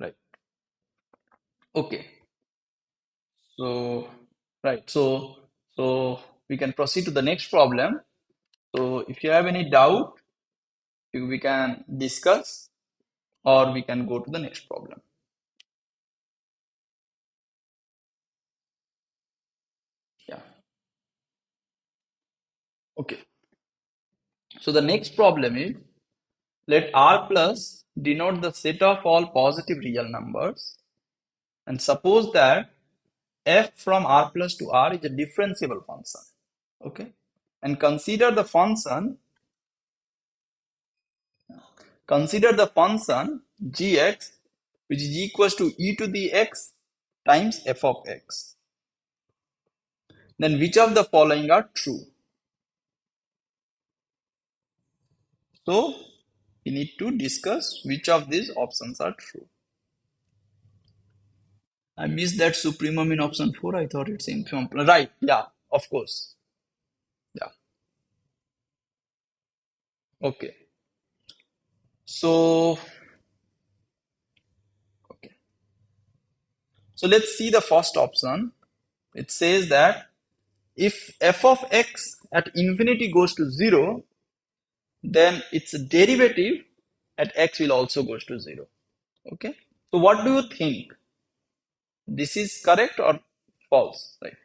right, okay. So, right, so we can proceed to the next problem. So if you have any doubt, we can discuss, or we can go to the next problem. Yeah. Okay. So the next problem is, let R plus denote the set of all positive real numbers, and suppose that f from R plus to R is a differentiable function. Okay. And consider the function gx, which is equals to e to the x times f of x. Then which of the following are true? So we need to discuss which of these options are true. I missed that supremum in option 4. I thought it's infimum. Right. Yeah, of course. Yeah. Okay. So, okay. So let's see the first option. It says that if f of x at infinity goes to 0, then its derivative at x will also goes to 0. Okay. So what do you think? This is correct or false? Like,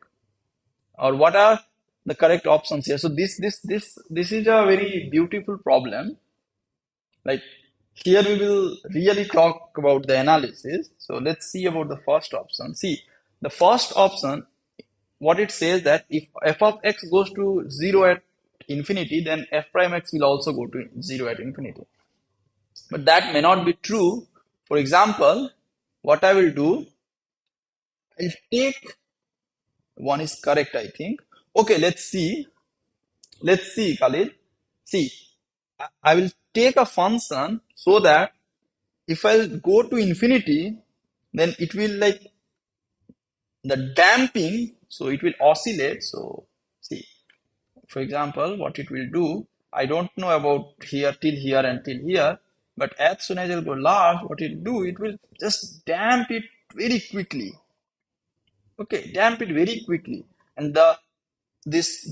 or what are the correct options here? So this is a very beautiful problem. Like, here we will really talk about the analysis. So let's see about the first option. See, the first option, what it says that if f of x goes to 0 at infinity, then f prime x will also go to 0 at infinity. But that may not be true. For example, what I will do, I'll take, one is correct, I think. Okay, let's see. Let's see, Khalid. See, I will take a function so that if I go to infinity, then it will like the damping, so it will oscillate. So see, for example, what it will do, I don't know about here till here and till here, but as soon as it will go large, what it will do, it will just damp it very quickly. Okay, damp it very quickly, and the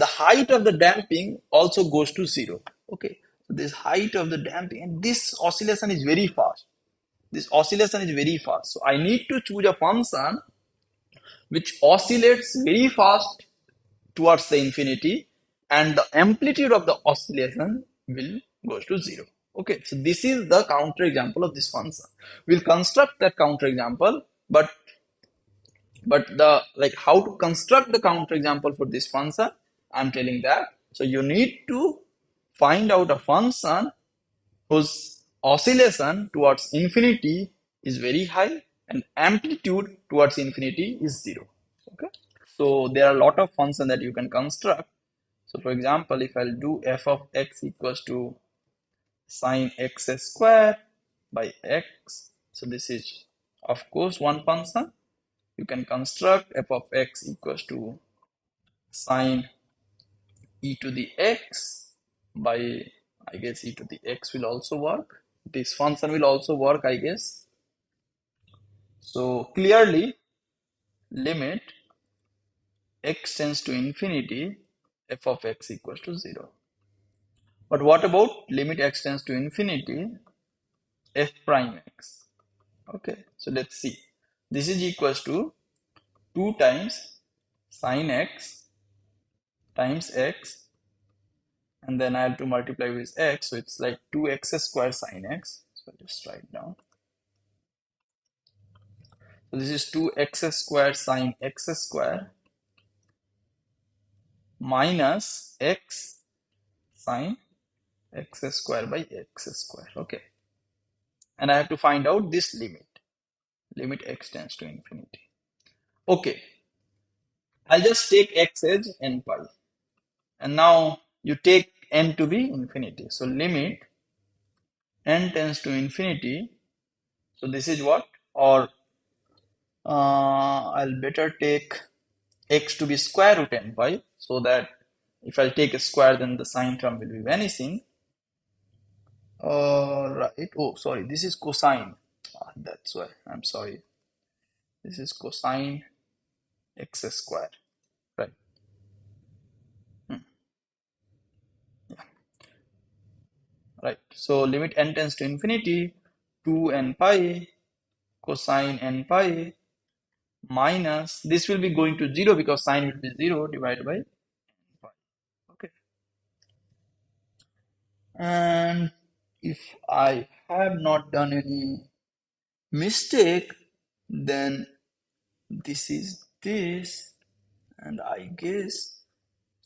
height of the damping also goes to 0. Okay, so this height of the damping, and this oscillation is very fast. This oscillation is very fast. So I need to choose a function which oscillates very fast towards the infinity, and the amplitude of the oscillation will goes to 0. Okay, so this is the counterexample of this function. We'll construct that counterexample, but the like how to construct the counterexample for this function, I'm telling that. So you need to find out a function whose oscillation towards infinity is very high and amplitude towards infinity is zero. Okay, so there are a lot of functions that you can construct. So for example, if I'll do f of x equals to sine x square by x, so this is of course one function. You can construct f of x equals to sine e to the x by, I guess e to the x will also work. This function will also work, I guess. So clearly, limit x tends to infinity, f of x equals to 0. But what about limit x tends to infinity, f prime x? Okay, so let's see. This is equals to 2 times sine x times x, and then I have to multiply with x, so it's like 2x square sine x. So I'll just write down. So this is 2x square sine x square minus x sine x square by x square. Okay, and I have to find out this limit x tends to infinity. Okay, I'll just take x as n pi, and now you take n to be infinity. So limit n tends to infinity. So this is what, or I'll better take x to be square root n pi, so that if I'll take a square, then the sine term will be vanishing. Right. Oh, sorry. This is cosine. That's why. I'm sorry. This is cosine x square. Right. Right. So limit n tends to infinity, 2n pi cosine n pi minus, this will be going to 0 because sine will be 0 divided by pi. Okay. And if I have not done any mistake, then this is this, and I guess,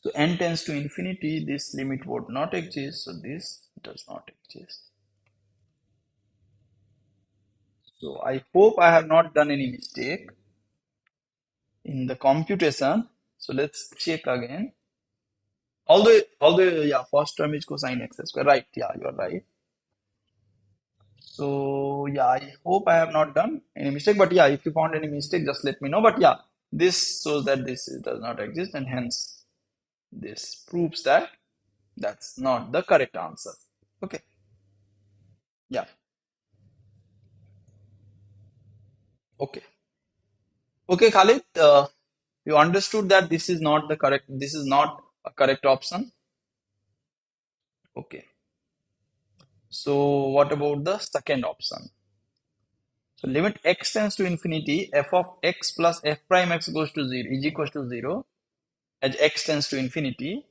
so n tends to infinity, this limit would not exist, so this does not exist. So I hope I have not done any mistake in the computation. So let's check again. Although yeah, first term is cosine x square, right? Yeah, you're right. So yeah, I hope I have not done any mistake, but yeah, if you found any mistake, just let me know. But yeah, this shows that does not exist, and hence this proves that that's not the correct answer. Okay, yeah, okay, okay, Khalid. You understood that this is not a correct option. Okay, so what about the second option? So limit x tends to infinity, f of x plus f prime x goes to 0 is equals to 0 as x tends to infinity.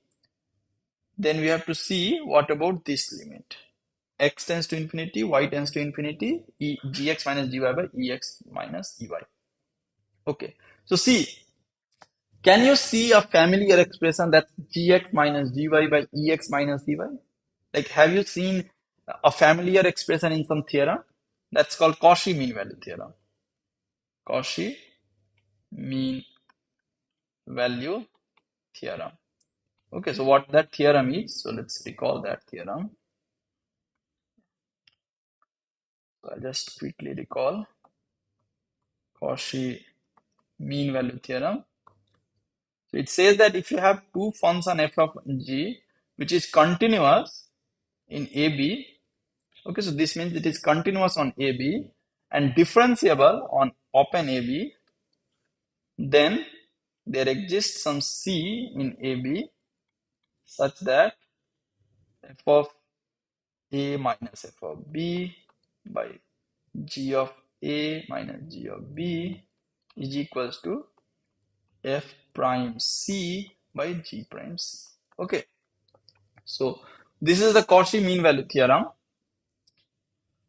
Then we have to see what about this limit. X tends to infinity, y tends to infinity, gx minus gy by ex minus ey. Okay, so see, can you see a familiar expression that's gx minus gy by ex minus ey? Like, have you seen a familiar expression in some theorem? That's called Cauchy mean value theorem. Cauchy mean value theorem. Okay, so what that theorem is, so let's recall that theorem. So I'll just quickly recall Cauchy mean value theorem. So it says that if you have two function f of g which is continuous in AB, okay, so this means it is continuous on AB and differentiable on open AB, then there exists some C in AB such that f of A minus f of B by g of A minus g of B is equals to f prime C by g prime C. Okay, so this is the Cauchy mean value theorem.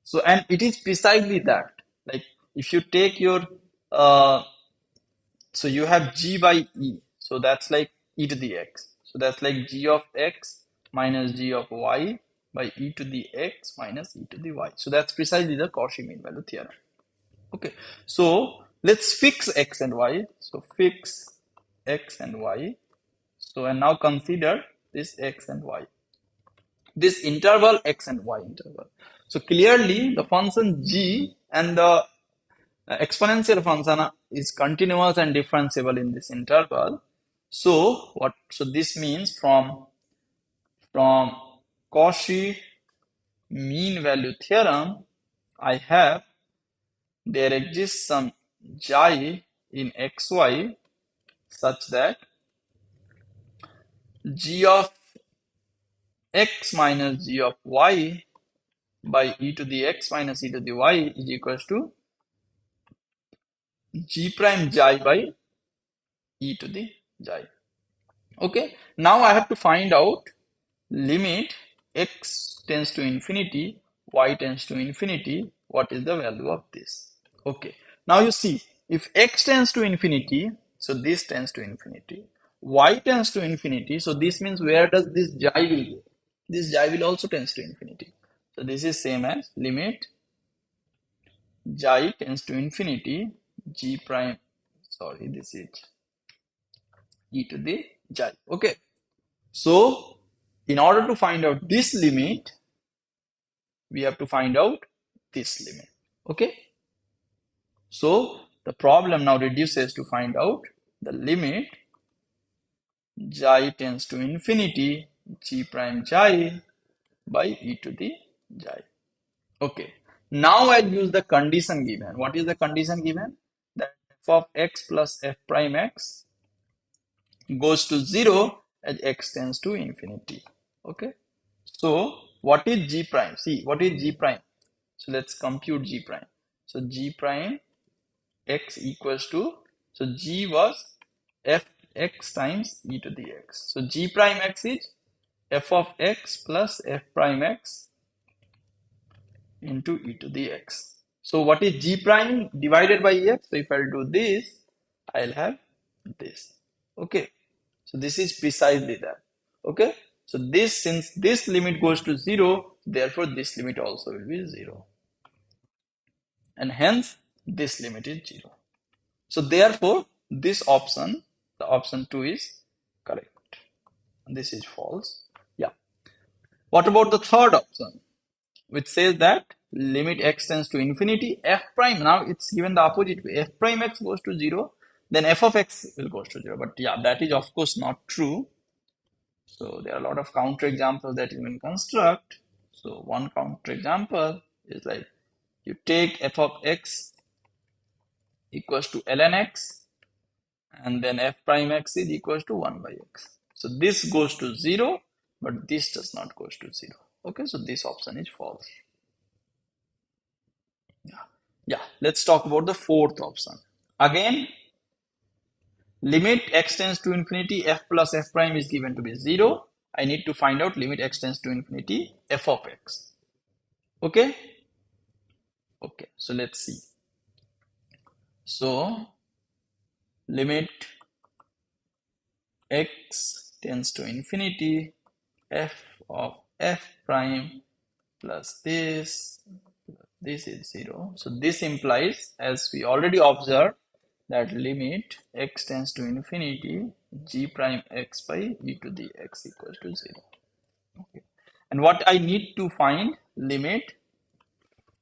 So, and it is precisely that. Like, if you take your, so you have g by e, so that's like e to the x. So that's like g of x minus g of y by e to the x minus e to the y. So that's precisely the Cauchy mean value theorem. Okay, so let's fix x and y. So fix x and y. So and now consider this x and y, this interval x and y interval. So clearly the function g and the exponential function is continuous and differentiable in this interval. So what? So this means from Cauchy mean value theorem, I have there exists some xi in xy such that g of x minus g of y by e to the x minus e to the y is equals to g prime xi by e to the xi. Okay, now I have to find out limit x tends to infinity, y tends to infinity, what is the value of this? Okay, now you see, if x tends to infinity, so this tends to infinity, y tends to infinity, so this means where does this xi will go? This xi will also tends to infinity. So this is same as limit xi tends to infinity, g prime, sorry, this is e to the xi. Okay, so in order to find out this limit, we have to find out this limit. Okay, so the problem now reduces to find out the limit xi tends to infinity, g prime xi by e to the xi. Okay, now I'll use the condition given. What is the condition given? That f of x plus f prime x goes to 0 as x tends to infinity. Okay, so what is g prime? See, what is g prime? So let's compute g prime. So g prime x equals to, so g was fx times e to the x. So g prime x is f of x plus f prime x into e to the x. So what is g prime divided by x? So if I'll do this, I'll have this. Okay, so this is precisely that. Okay, so this, since this limit goes to 0, therefore this limit also will be 0, and hence this limit is 0. So therefore this option, the option 2 is correct. This is false. Yeah. What about the third option, which says that limit x tends to infinity, f prime, now it's given the opposite way, f prime x goes to 0, then f of x will goes to 0. But yeah, that is of course not true. So there are a lot of counter examples that you can construct. So one counter example is like you take f of x equals to ln x, and then f prime x is equals to 1 by x. So this goes to 0, but this does not goes to 0. Okay, so this option is false. Yeah, let's talk about the fourth option. Again, limit x tends to infinity, f plus f prime is given to be 0. I need to find out limit x tends to infinity, f of x. Okay? Okay, so let's see. So, limit x tends to infinity, f of f prime plus this is 0. So this implies, as we already observed, that limit x tends to infinity, g prime x by e to the x equals to 0. Okay. And what I need to find, limit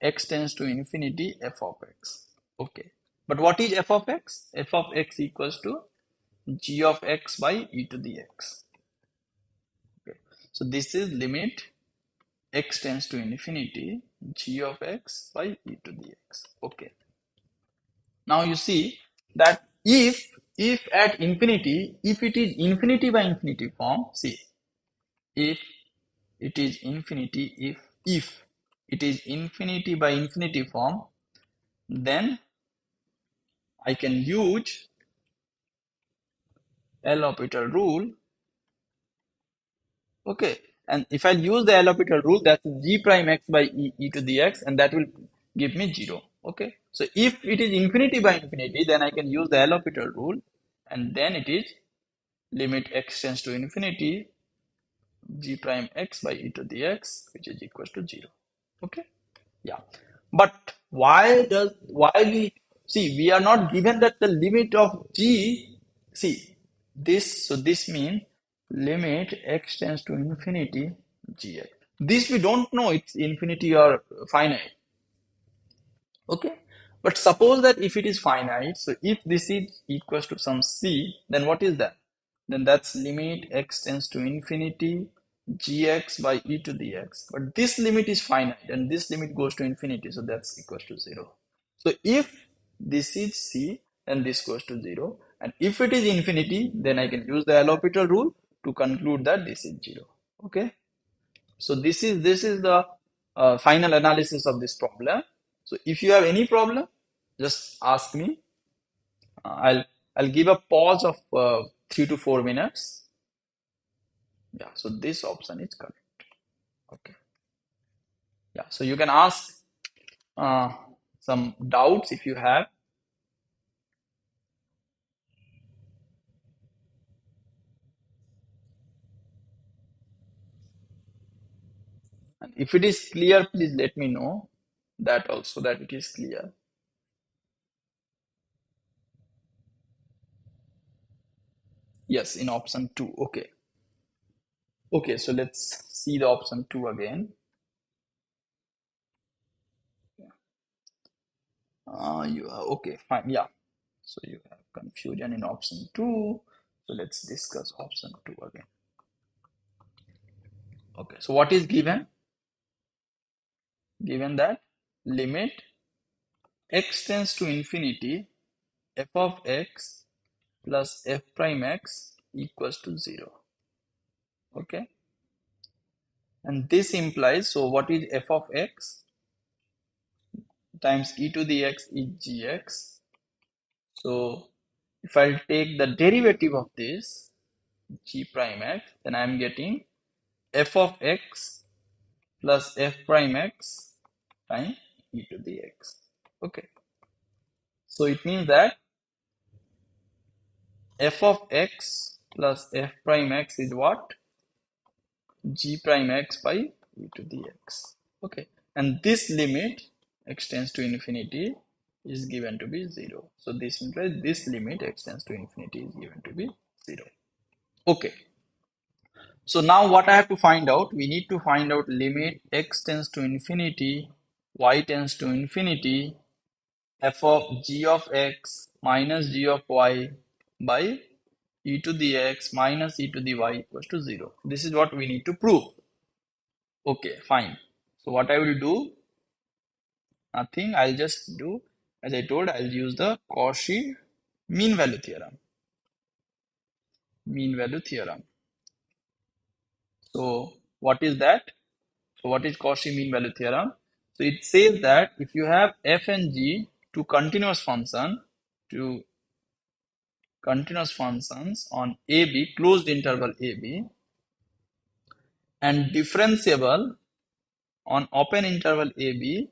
x tends to infinity, f of x. Okay. But what is f of x? F of x equals to g of x by e to the x. Okay. So this is limit x tends to infinity, g of x by e to the x. Okay. Now you see that if at infinity, if it is infinity by infinity form, see, if it is infinity, if it is infinity by infinity form, then I can use L'Hopital rule. Okay, and if I use the L'Hopital rule, that's g prime x by e to the x, and that will give me 0. Okay, so if it is infinity by infinity, then I can use the L'Hopital rule, and then it is limit x tends to infinity g prime x by e to the x, which is equals to 0. Okay, yeah. But why we see, we are not given that the limit of g, see this, so this means limit x tends to infinity gx. This we don't know it's infinity or finite. Okay, but suppose that if it is finite, so if this is equals to some c, then what is that? Then that's limit x tends to infinity gx by e to the x. But this limit is finite and this limit goes to infinity, so that's equals to 0. So if this is c, then this goes to 0. And if it is infinity, then I can use the L'Hopital rule to conclude that this is 0. Okay. So this is the final analysis of this problem. So if you have any problem, just ask me. I'll give a pause of 3 to 4 minutes. Yeah. So this option is correct. Okay. Yeah. So you can ask uh, some doubts if you have. And if it is clear, please let me know that also that it is clear. Yes, in option 2. Okay. Okay. So let's see the option 2 again. You are okay, fine, yeah. So you have confusion in option 2. So let's discuss option 2 again. Okay, so what is given? Given that limit x tends to infinity f of x plus f prime x equals to 0. Okay, and this implies, so what is f of x times e to the x is gx. So if I take the derivative of this g prime x, then I am getting f of x plus f prime x times e to the x. Okay. So it means that f of x plus f prime x is what? G prime x by e to the x. Okay. And this limit x tends to infinity is given to be 0. So this implies this limit x tends to infinity is given to be 0. Okay. So now what I have to find out? We need to find out limit x tends to infinity, y tends to infinity, f of g of x minus g of y by e to the x minus e to the y equals to 0. This is what we need to prove. Okay, fine. So what I will do, nothing, I'll just do, as I told, I'll use the Cauchy mean value theorem. Mean value theorem. So what is that? So what is Cauchy mean value theorem? So it says that if you have f and g to continuous functions on AB, closed interval AB, and differentiable on open interval AB,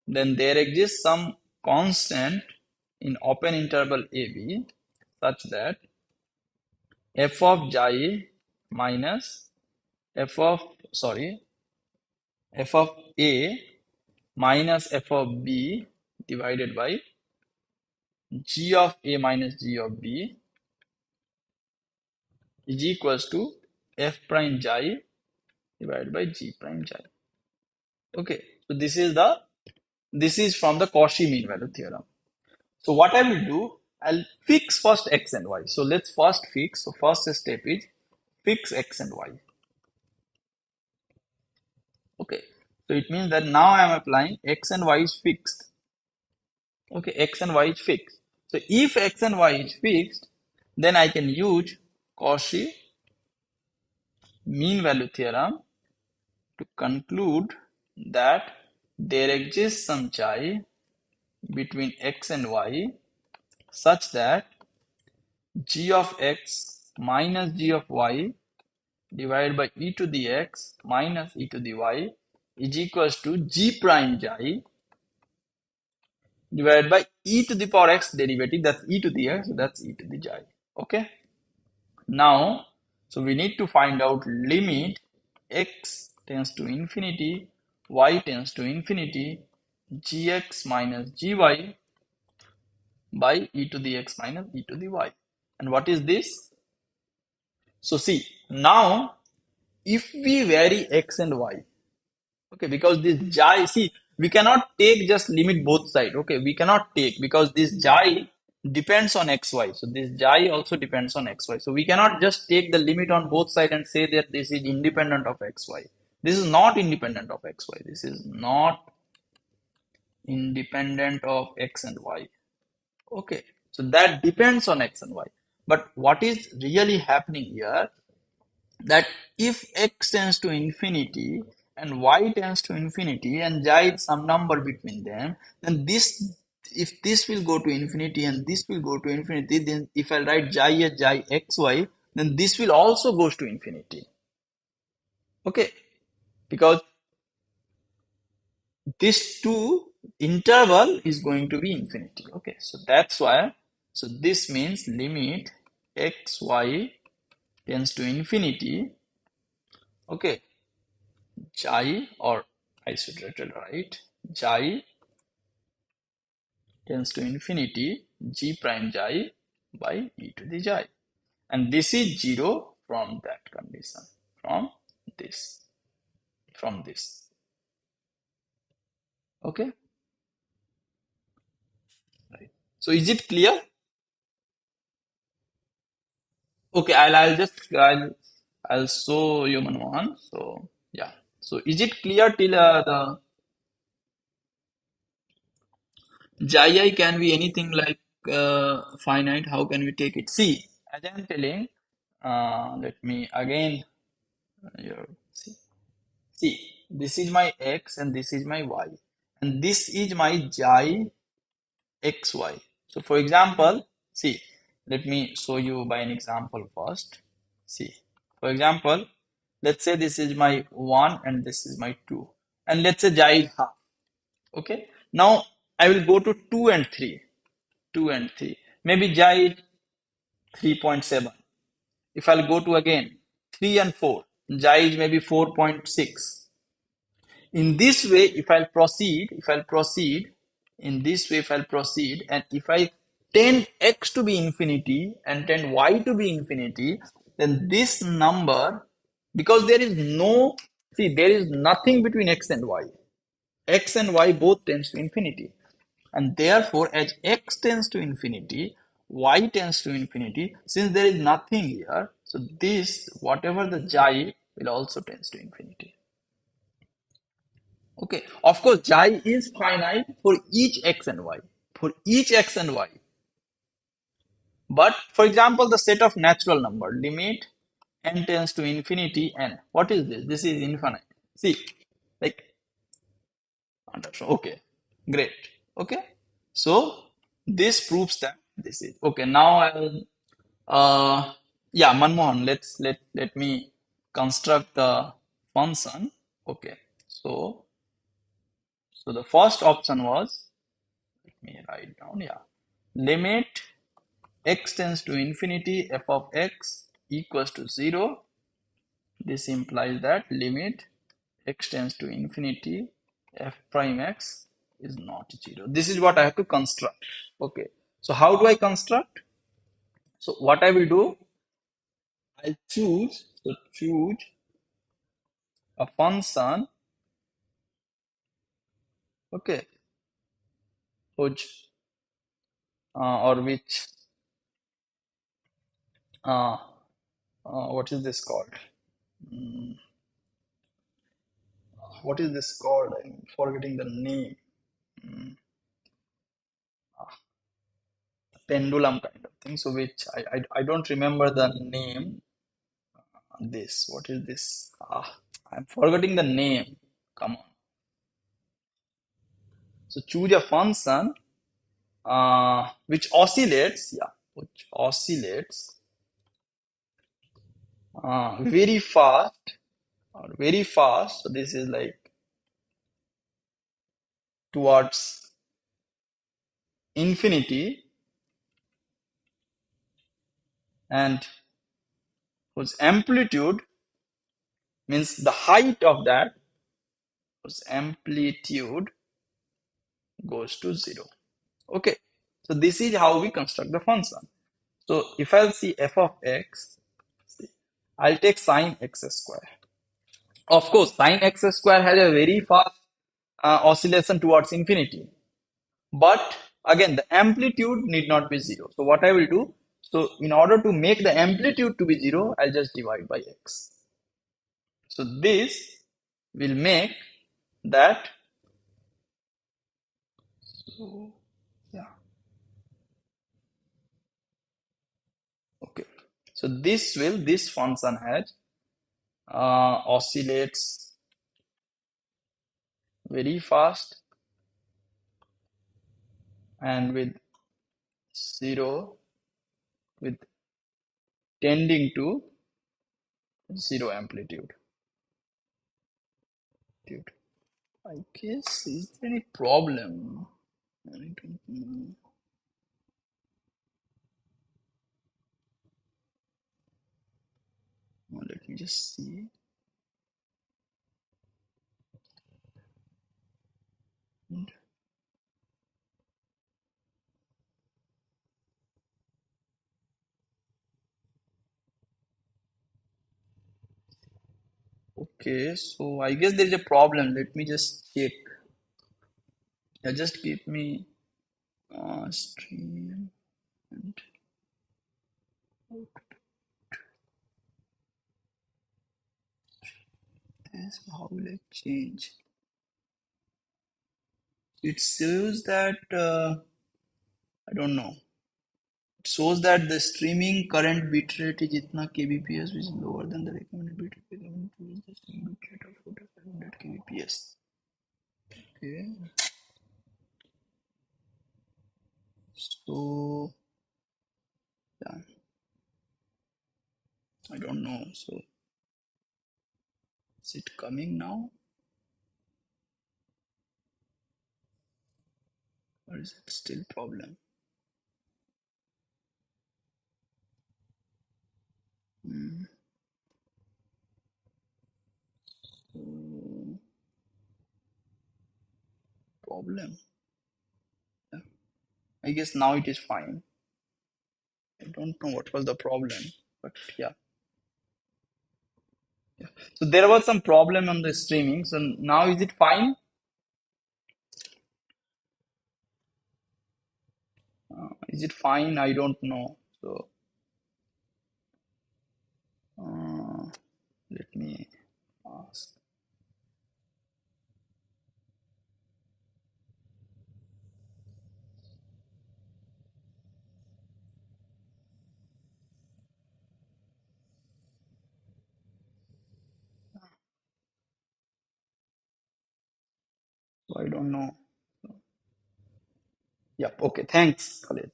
then there exists some constant in open interval AB such that f of xi minus f of, f of A minus f of B divided by g of A minus g of B is equals to f prime xi divided by g prime xi. Okay, so this is from the Cauchy mean value theorem. So what I will do, I'll fix first x and y. So let's first fix. So first step is fix x and y. Okay, so it means that now I am applying x and y is fixed. Okay, x and y is fixed. So if x and y is fixed, then I can use Cauchy mean value theorem to conclude that there exists some chi between x and y such that g of x minus g of y divided by e to the x minus e to the y is equals to g prime xi divided by e to the power x derivative, that's e to the x, so that's e to the xi. Okay. Now So we need to find out limit x tends to infinity, y tends to infinity, gx minus gy by e to the x minus e to the y. And what is this? So see, now if we vary x and y, okay, because this xi, see, we cannot take just limit both side. Okay, we cannot take because this xi depends on xy. So this xi also depends on xy. So we cannot just take the limit on both side and say that this is independent of xy. This is not independent of xy. This is not independent of x and y. Okay, so that depends on x and y. But what is really happening here, that if x tends to infinity and y tends to infinity and xi is some number between them, then this, if this will go to infinity and this will go to infinity, then if I write xi as xi xy, then this will also goes to infinity. Okay, because this two interval is going to be infinity. Okay, so that's why, so this means limit xy tends to infinity. Okay, xi, or I should write xi tends to infinity g prime xi by e to the xi, and this is 0 from that condition, from this, from this. Okay, right. So is it clear? Okay, I'll show you one. So yeah, so is it clear till the xi can be anything like finite? How can we take it? See, as I'm telling, let me again here. See, this is my x and this is my y, and this is my xi xy. So, for example, see, let me show you by an example first. See, for example, let's say this is my 1 and this is my 2, and let's say xi is half. Okay, now I will go to 2 and 3, 2 and 3. Maybe xi is 3.7. If I'll go to again 3 and 4, xi is maybe 4.6. In this way, in this way, if I'll proceed, and if I tend x to be infinity and tend y to be infinity, then this number, because there is no, see, there is nothing between x and y. X and y both tends to infinity. And therefore, as x tends to infinity, y tends to infinity, since there is nothing here, so this, whatever the xi, will also tends to infinity. Okay, of course, xi is finite for each x and y. For each x and y. But for example, the set of natural number, limit n tends to infinity n. What is this? This is infinite. See, like, okay, great. Okay, so this proves that this is okay. Now I'll, yeah, Manmohan, let me construct the function. Okay, so the first option was, let me write down, yeah, limit x tends to infinity f of x equals to 0. This implies that limit x tends to infinity f prime x is not 0. This is what I have to construct. Okay, so how do I construct? So what I will do, I'll choose a function, okay, which or which uh, what is this called? What is this called? I'm forgetting the name. Pendulum kind of thing. So which I don't remember the name. This, what is this? I'm forgetting the name. Come on. So choose a function which oscillates, yeah, which oscillates very fast or very fast. So this is like towards infinity, and whose amplitude means the height of that, whose amplitude goes to 0. Okay, so this is how we construct the function. So if I'll see f of x, I'll take sine x square. Of course, sine x square has a very fast oscillation towards infinity. But again, the amplitude need not be 0. So what I will do, so in order to make the amplitude to be 0, I'll just divide by x. So this will make that, so yeah, okay. So this function has oscillates very fast and with 0, with tending to 0 amplitude. Dude, I guess, is there any problem? I don't know. Well, let me just see. Okay, so I guess there's a problem. Let me just check. Yeah, just give me stream and this. How will I change? It shows that I don't know. It shows that the streaming current bitrate is itna kbps, which is lower than the recommended bitrate. Recommended to use the same bitrate of 4500 kbps. Okay, so yeah, I don't know. So is it coming now, or is it still problem? Hmm. So, problem. Yeah. I guess now it is fine. I don't know what was the problem, but yeah. Yeah. So there was some problem on the streaming. So now is it fine? Is it fine? I don't know. So uh, let me ask. So I don't know. Yeah. Okay. Thanks, Khalid.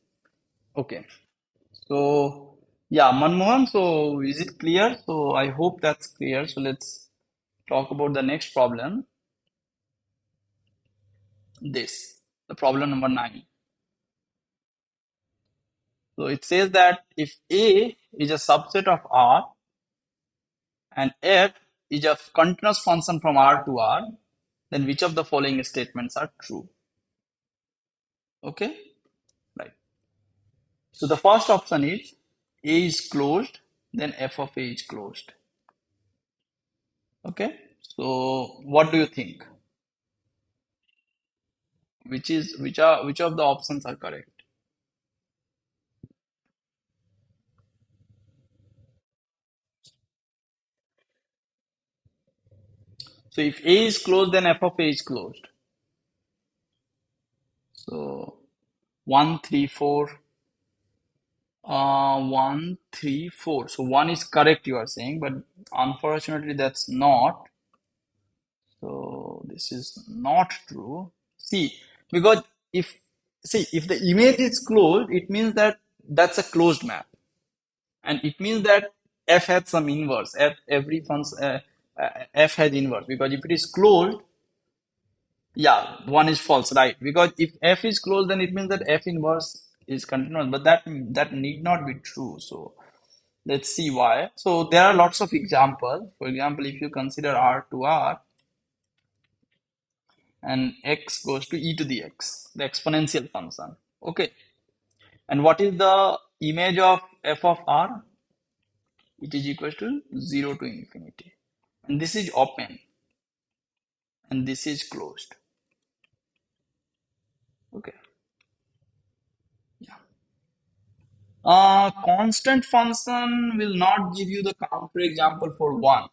Okay. So yeah, Manmohan. So is it clear? So I hope that's clear. So let's talk about the next problem. This, the problem number 9. So it says that if A is a subset of R and F is a continuous function from R to R, then which of the following statements are true? Okay, right. So the first option is A is closed, then F of A is closed. Okay, so what do you think? Which of the options are correct? So if A is closed, then F of A is closed. So 1, 3, 4. 1, 3, 4. So 1 is correct, you are saying, but unfortunately that's not. So this is not true. See, because if if the image is closed, it means that that's a closed map, and it means that f has some inverse. Every function f has inverse, because if it is closed, yeah, one is false, right? Because if f is closed, then it means that f inverse is continuous, but that need not be true. So Let's see why. So there are lots of examples. For example, if you consider R to R and x goes to e to the x, the exponential function. Okay. And what is the image of f of R? It is equal to 0 to infinity. And this is open and this is closed. Okay. Yeah. Constant function will not give you the counter example for 1.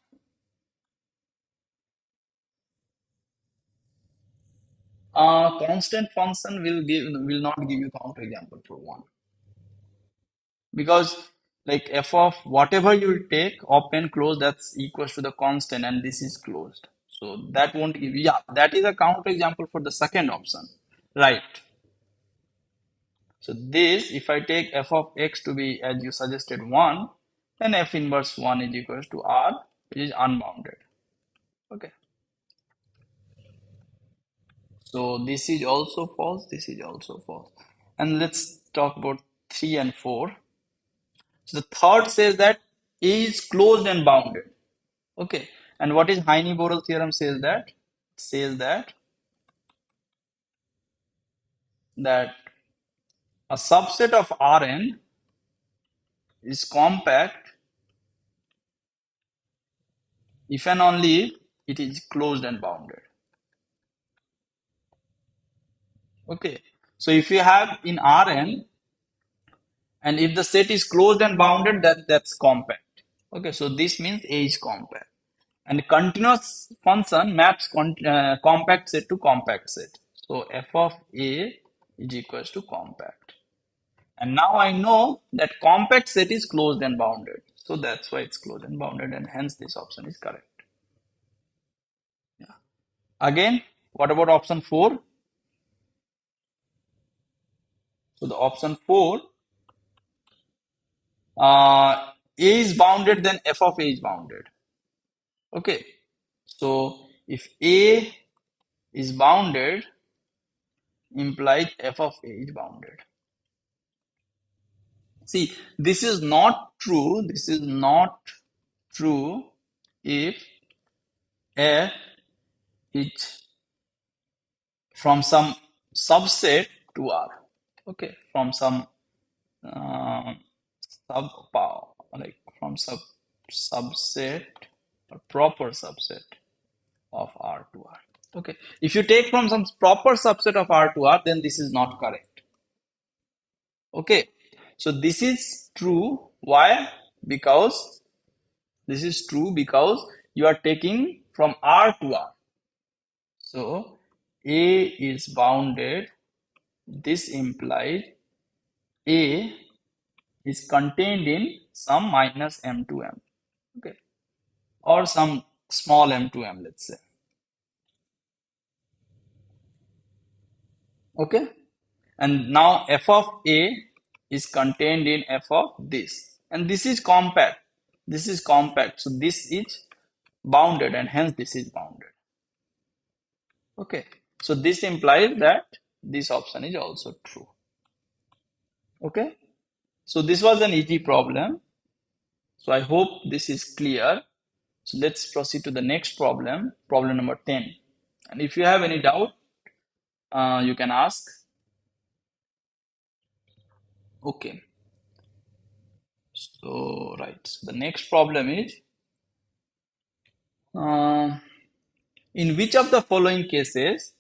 Constant function will not give you counter example for 1. Because like f of whatever you take, open, close, that's equals to the constant and this is closed. So that won't give you, yeah, that is a counter example for the second option. Right. So this, if I take f of x to be, as you suggested, 1, then f inverse 1 is equals to r, which is unbounded. Okay. So this is also false, this is also false. And let's talk about 3 and 4. So the third says that A is closed and bounded. Okay. And what is Heine-Borel theorem says that? Says that a subset of Rn is compact if and only if it is closed and bounded. Okay. So if you have in Rn, and if the set is closed and bounded, that's compact. Okay. So this means A is compact. And continuous function maps compact set to compact set. So f of A is equals to compact. And now I know that compact set is closed and bounded. So that's why it's closed and bounded, and hence this option is correct. Yeah. Again, what about option 4? So the option 4, A is bounded, then f of A is bounded. Okay. So if A is bounded, implies f of A is bounded. See, this is not true. This is not true if f is from some subset to R. Okay, from some uh, sub like from subset or proper subset of R to R. Okay, if you take from some proper subset of R to R, then this is not correct. Okay, so this is true. Why? Because this is true because you are taking from R to R. So A is bounded. This implies A is contained in some minus M to M. Okay. Or some small m to m, let's say. Okay. And now f of A is contained in f of this. And this is compact. This is compact. So this is bounded and hence this is bounded. Okay. So this implies that this option is also true. Okay. So this was an easy problem. So I hope this is clear. So let's proceed to the next problem, problem number 10. And if you have any doubt, you can ask. Okay. So, right. So the next problem is, uh, in which of the following cases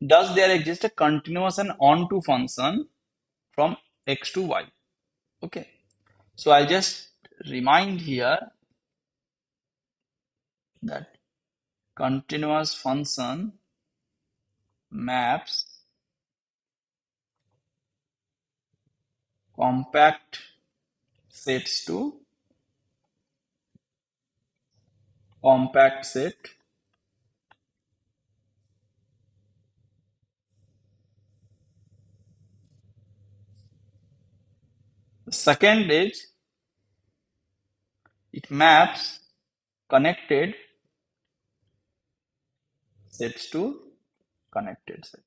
does there exist a continuous and onto function from x to y? Okay. So I'll just remind here that continuous function maps compact sets to compact set. The second is it maps connected sets to connected set.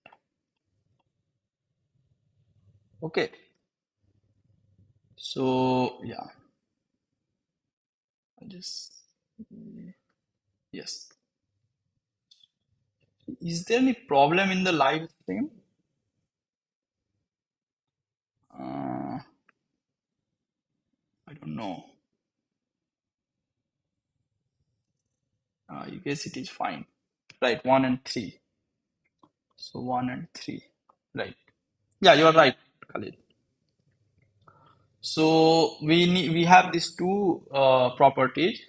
Okay. So yeah, I just yes. Is there any problem in the live stream? Uh, I don't know. I guess it is fine. Right, 1 and 3. So 1 and 3. Right. Yeah, you are right, Khalid. So we have these two properties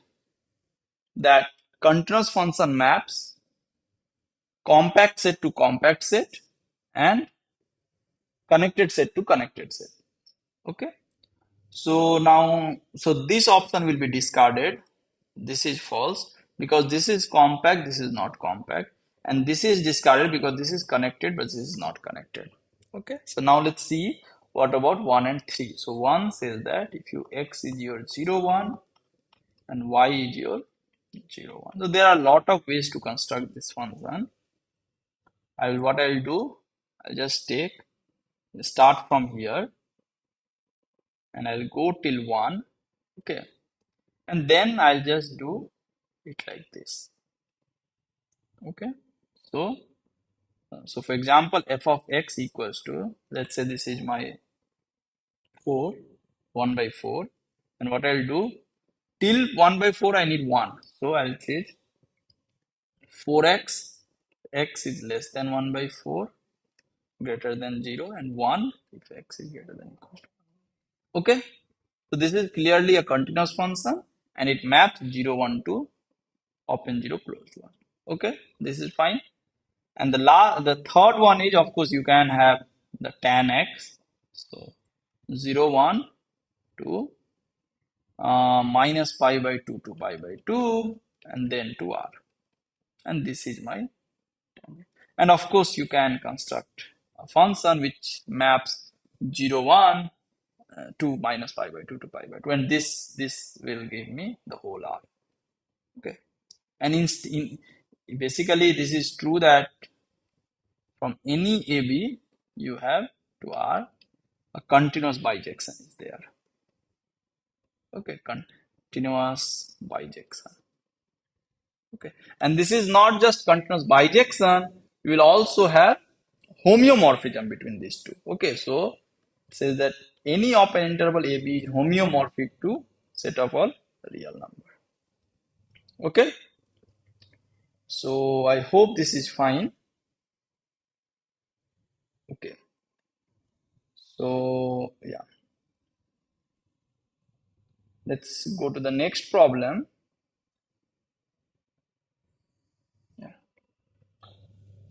that continuous function maps compact set to compact set and connected set to connected set. Okay. So now, so this option will be discarded. This is false because this is compact, this is not compact. And this is discarded because this is connected, but this is not connected. Okay, so now let's see what about 1 and 3. So 1 says that if you x is your 0, 1 and y is your 0, 1. So there are a lot of ways to construct this function. What I'll do, I'll just start from here and I'll go till 1. Okay, and then I'll just do it like this. Okay, so so for example, f of x equals to, let's say this is my 4, 1 by 4, and what I'll do, till 1 by 4 I need 1, so I'll change 4x, x is less than 1 by 4, greater than 0, and 1 if x is greater than or equal to 1. Okay, so this is clearly a continuous function and it maps 0, 1 to open 0, close 1. Okay, this is fine. And the third one is, of course, you can have the tan x. So 0, 1 to minus pi by 2 to pi by 2 and then to r. And this is my tan. And of course, you can construct a function which maps 0, 1 to minus pi by 2 to pi by 2. And this will give me the whole r. Okay. And basically, this is true that from any AB, you have to R, a continuous bijection is there. Okay, continuous bijection. Okay, and this is not just continuous bijection, you will also have homeomorphism between these two. Okay, so it says that any open interval AB is homeomorphic to set of all real number. Okay, so I hope this is fine. Okay, so yeah, let's go to the next problem. Yeah.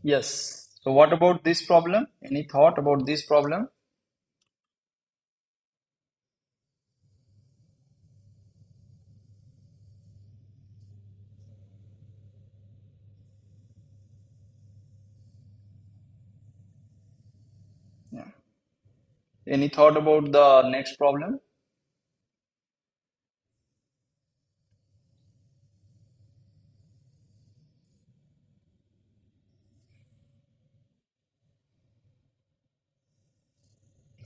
Yes. So what about this problem? Any thought about this problem? Yeah. Any thought about the next problem?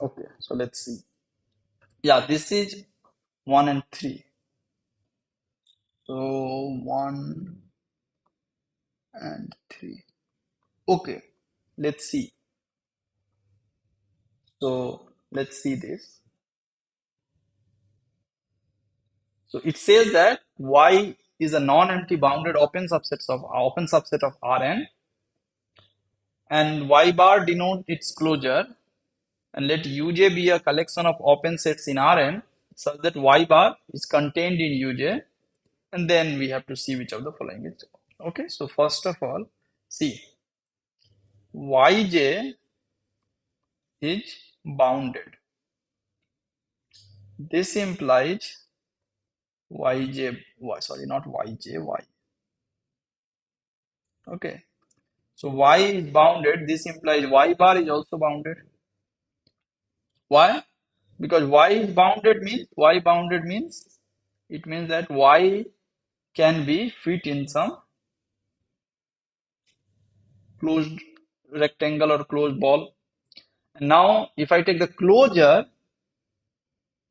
Okay, so let's see. Yeah, this is 1 and 3. So 1 and 3. Okay, let's see. So let's see this. So it says that Y is a non-empty bounded open subset of Rn, and Y bar denote its closure, and let Uj be a collection of open sets in Rn such that Y bar is contained in Uj, and then we have to see which of the following is. Okay, so first of all, see, Yj is bounded. This implies sorry, not Y. Okay, so Y is bounded. This implies Y bar is also bounded. Why? Because Y bounded means it means that Y can be fit in some closed rectangle or closed ball. And now, if I take the closure,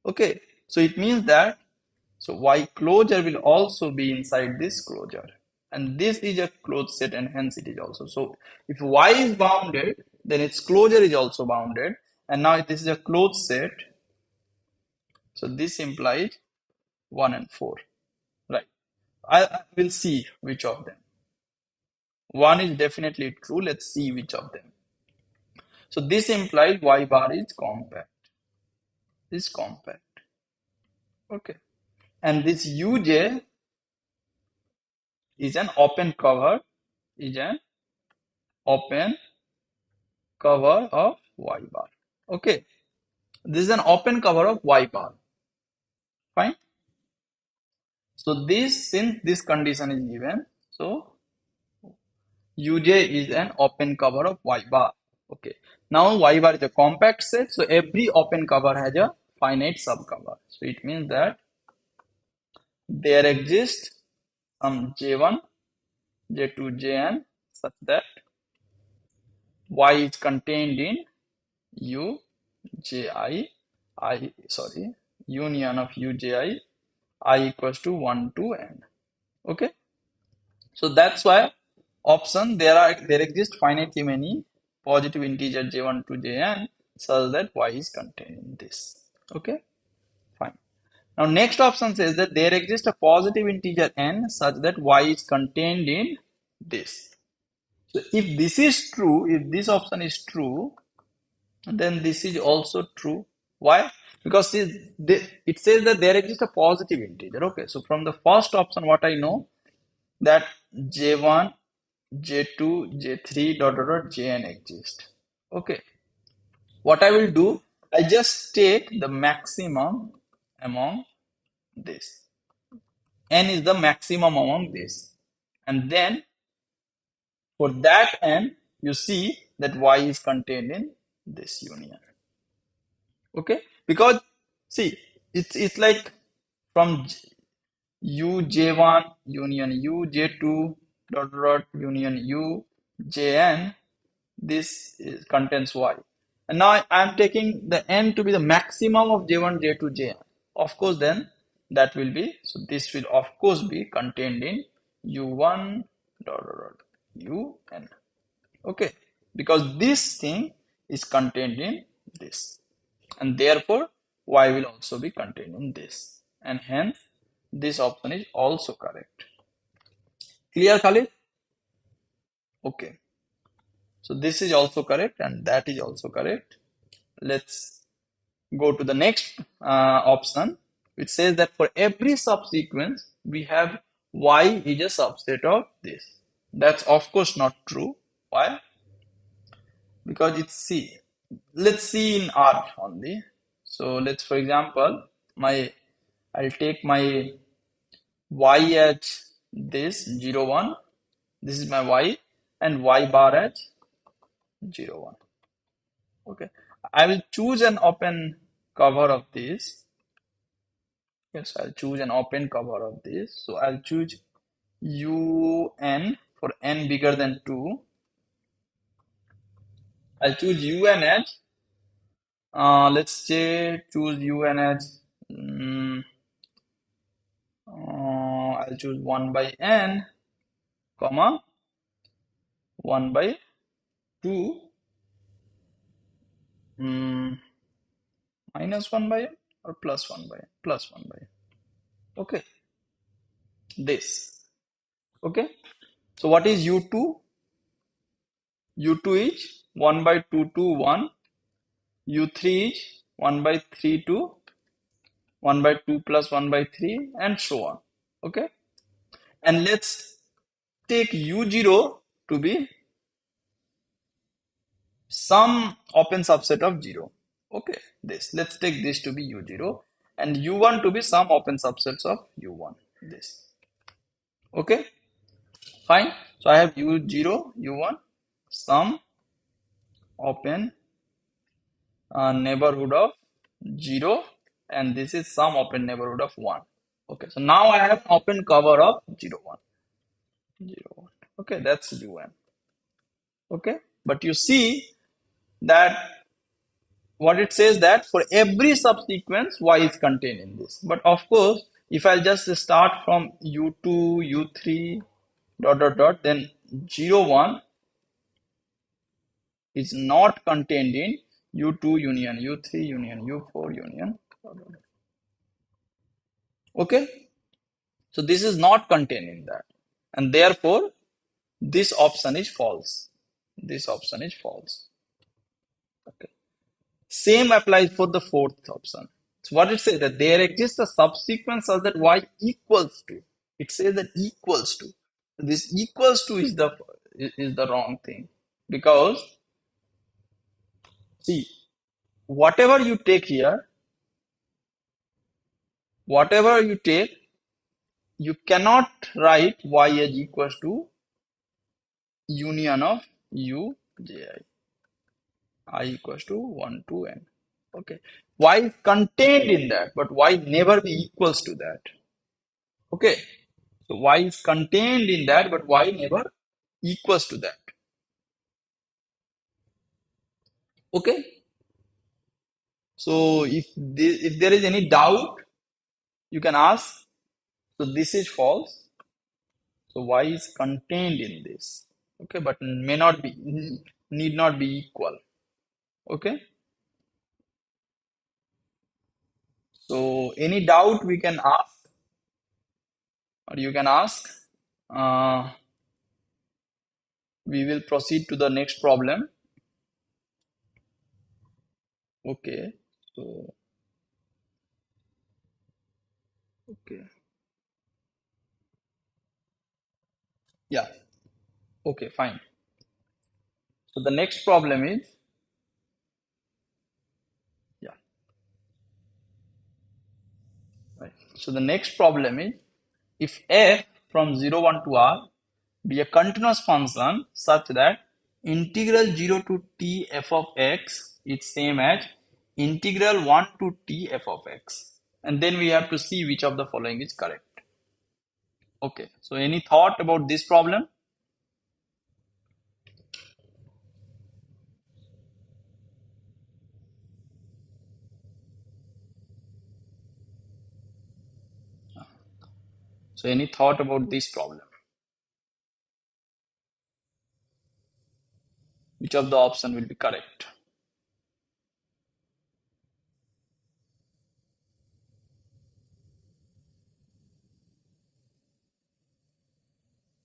Okay, so it means that so y closure will also be inside this closure, and this is a closed set, and hence it is also. So if y is bounded, then its closure is also bounded, and now this is a closed set. So this implies 1 and 4, right? I will see which of them. One is definitely true. Let's see which of them. So this implies y bar is compact. Is compact. Okay. And this uj is an open cover, is an open cover of y bar. Okay. This is an open cover of y bar. Fine. So this, since this condition is given, so uj is an open cover of y bar. Okay. Now y bar is a compact set, so every open cover has a finite subcover. So it means that there exists some j1, j2, jn such that y is contained in u ji sorry, union of uji I equals to 1 to n. Okay, so that's why option there exist finitely many positive integer j1 to jn such that y is contained in this. Okay, fine. Now next option says that there exists a positive integer n such that y is contained in this. So if this is true, if this option is true, then this is also true. Why? Because it says that there exists a positive integer. Okay, so from the first option, what I know that J1, J2, J3, dot dot dot, Jn exist. Okay, what I will do, I just take the maximum among this. N is the maximum among this. And then for that n, you see that y is contained in this union. Okay, because see, it's like from u j1 union u j2 dot dot union u jn, this contains y, and now I am taking the n to be the maximum of j1 j2 jn. Of course, then that will be, so this will of course be contained in u1 dot dot dot un. Okay, because this thing is contained in this, and therefore y will also be contained in this, and hence this option is also correct. Clear, Khalid? Okay, so this is also correct and that is also correct. Let's go to the next option, which says that for every subsequence we have y is a subset of this. That's of course not true. Why? Because it's C. Let's see in R only. So let's, for example, I'll take my y as this 0 1. This is my y, and y bar as 0 1. Okay, I will choose an open cover of this. Yes, I'll choose an open cover of this. So I'll choose un for n bigger than 2. I'll choose un as let's say choose un as I'll choose 1 by n, comma 1 by 2 minus 1 by n, or plus 1 by n, plus 1 by n. Okay, this. Okay, so what is u2? u2 is 1 by 2 to 1. u3 is 1 by 3 to 1 by 2 plus 1 by 3, and so on. Okay, and let's take u0 to be some open subset of 0. Okay, this, let's take this to be u0, and u1 to be some open subsets of u1, this. Okay, fine. So I have u0, u1, some open neighborhood of 0, and this is some open neighborhood of 1. Okay, so now I have open cover of 0 1, 0 1. Okay, that's un. Okay, but you see that what it says that for every subsequence y is contained in this. But of course, if I'll just start from u2 u3 dot dot dot, then 0 1 is not contained in u2 union u3 union u4 union dot, dot, dot. Okay, so this is not contained in that, and therefore this option is false. This option is false. Okay. Same applies for the fourth option. So what it says that there exists a subsequence such that y equals to. It says that equals to. This equals to is the wrong thing, because see, whatever you take here, whatever you take, you cannot write y as equals to union of u j I equals to 1 to n. Okay. Y is contained in that, but y never be equals to that. Okay. So y is contained in that, but y never equals to that. Okay. So if there is any doubt, you can ask. So this is false. So y is contained in this. Okay, but may not be, need not be equal. Okay. So any doubt we can ask, or you can ask. We will proceed to the next problem. Okay. So okay. Yeah. Okay, fine. So the next problem is, yeah. Right. So the next problem is, if f from 0 1 to r be a continuous function such that integral 0 to t f of x is same as integral 1 to t f of x. And then we have to see which of the following is correct. Okay. So any thought about this problem? So any thought about this problem? Which of the option will be correct?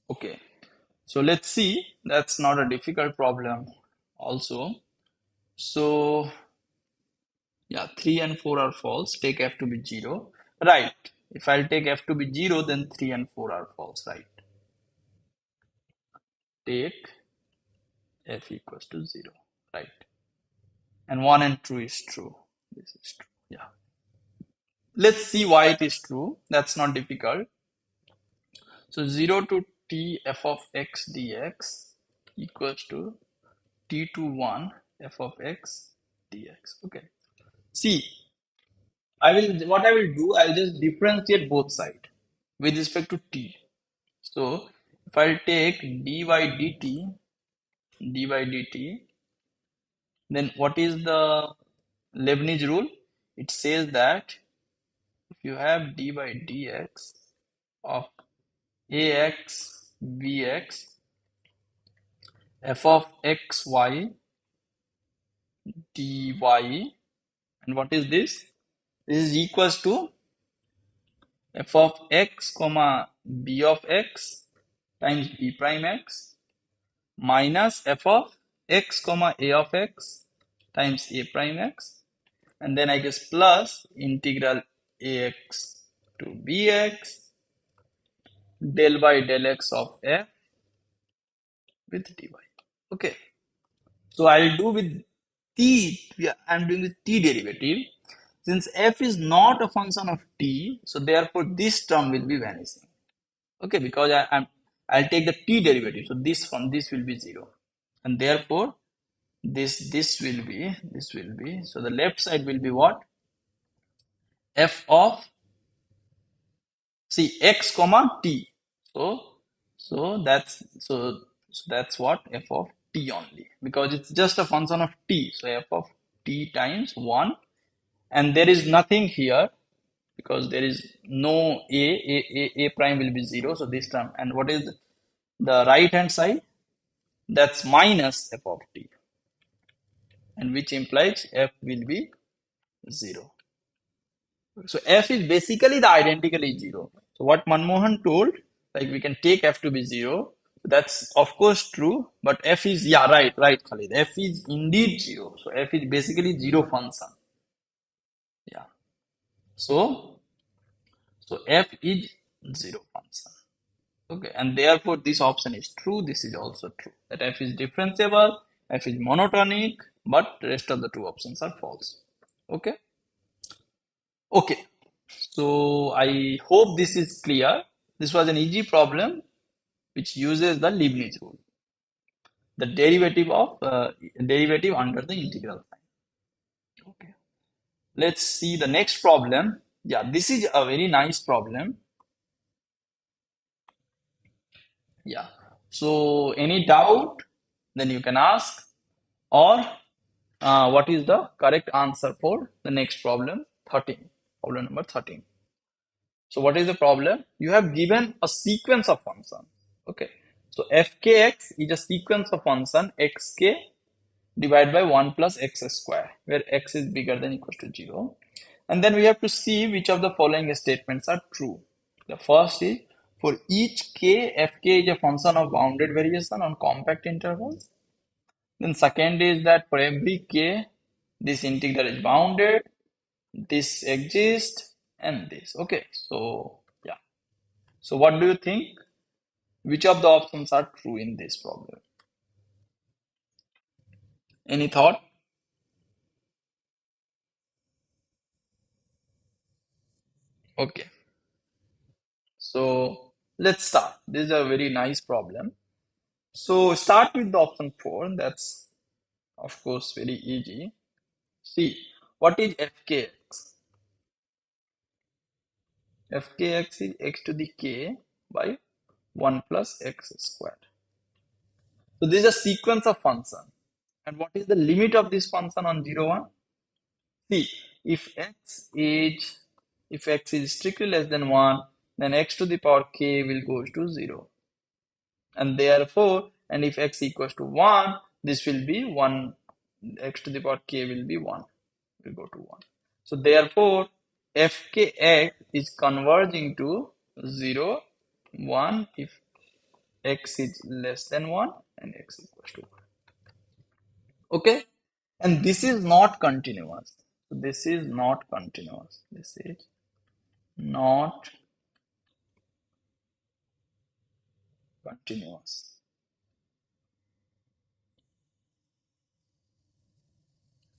Okay, so let's see. That's not a difficult problem also. So yeah, 3 and 4 are false. Take f to be 0. Right. If I'll take f to be 0, then 3 and 4 are false, right? Take f equals to 0, right? And 1 and 2 is true. This is true. Yeah. Let's see why it is true. That's not difficult. So 0 to t f of x dx equals to t to 1 f of x dx. Okay. See, what I will do, I'll just differentiate both sides with respect to t. So if I'll take dy dt, then what is the Leibniz rule? It says that if you have dy dx of ax bx f of xy dy, and what is this? This is equals to f of x comma b of x times b prime x minus f of x comma a of x times a prime x, and then I guess plus integral ax to bx del by del x of f with dy. Okay, so I'll do with t. I'm doing with t derivative. Since f is not a function of t, so therefore this term will be vanishing. Okay, because I'll take the t derivative, so this from this will be 0, and therefore this will be, so the left side will be what? F of, see, x comma t. So that's what f of t only, because it's just a function of t. So f of t times 1, and there is nothing here because there is no a prime will be 0, so this term. And what is the right hand side? That's minus f of t, and which implies f will be 0. So f is basically the identically 0. So what Manmohan told, like we can take f to be 0. That's of course true, but f is, yeah, right, Khalid. F is indeed 0. So f is basically 0 function. Yeah. So f is 0 function. Okay, and therefore this option is true. This is also true. That f is differentiable, f is monotonic, but the rest of the two options are false. Okay. Okay. So I hope this is clear. This was an easy problem which uses the Leibniz rule, the derivative under the integral sign. Okay. Let's see the next problem. Yeah, this is a very nice problem. Yeah. So any doubt, then you can ask, or what is the correct answer for the next problem, 13, problem number 13. So what is the problem? You have given a sequence of functions. Okay. So fkx is a sequence of function xk divided by 1 plus x square, where x is bigger than equals to 0. And then we have to see which of the following statements are true. The first is, for each k, fk is a function of bounded variation on compact intervals. Then second is that for every k, this integral is bounded, this exists, and this. Okay, so yeah. So what do you think? Which of the options are true in this problem? Any thought? Okay. So let's start. This is a very nice problem. So start with the option 4. That's of course very easy. See, what is fkx? Fkx is x to the k by 1 plus x squared. So this is a sequence of function. And what is the limit of this function on 0, 1? See, if x is strictly less than 1, then x to the power k will go to 0. And therefore, and if x equals to 1, this will be 1, x to the power k will be 1, will go to 1. So therefore, fkx is converging to 0, 1 if x is less than 1 and x equals to 1. Okay? And this is not continuous. So this is not continuous. This is not continuous.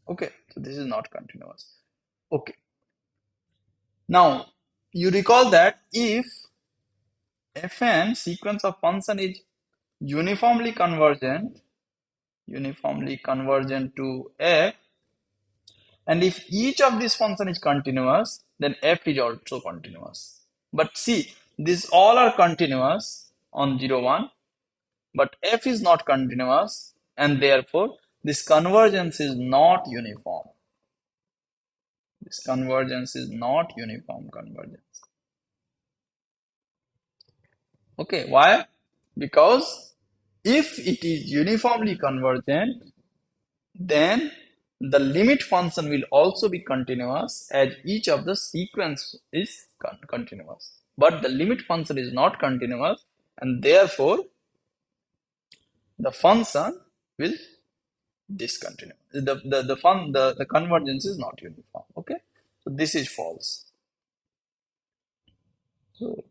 Okay, so this is not continuous. Okay. Now, you recall that if fn sequence of function is uniformly convergent to f, and if each of these function is continuous, then f is also continuous. But see, these all are continuous on 0, 1, but f is not continuous, and therefore this convergence is not uniform. This convergence is not uniform convergence. Okay, why? Because if it is uniformly convergent, then the limit function will also be continuous, as each of the sequence is continuous. But the limit function is not continuous, and therefore the function will discontinue. The convergence is not uniform. Okay, so this is false. So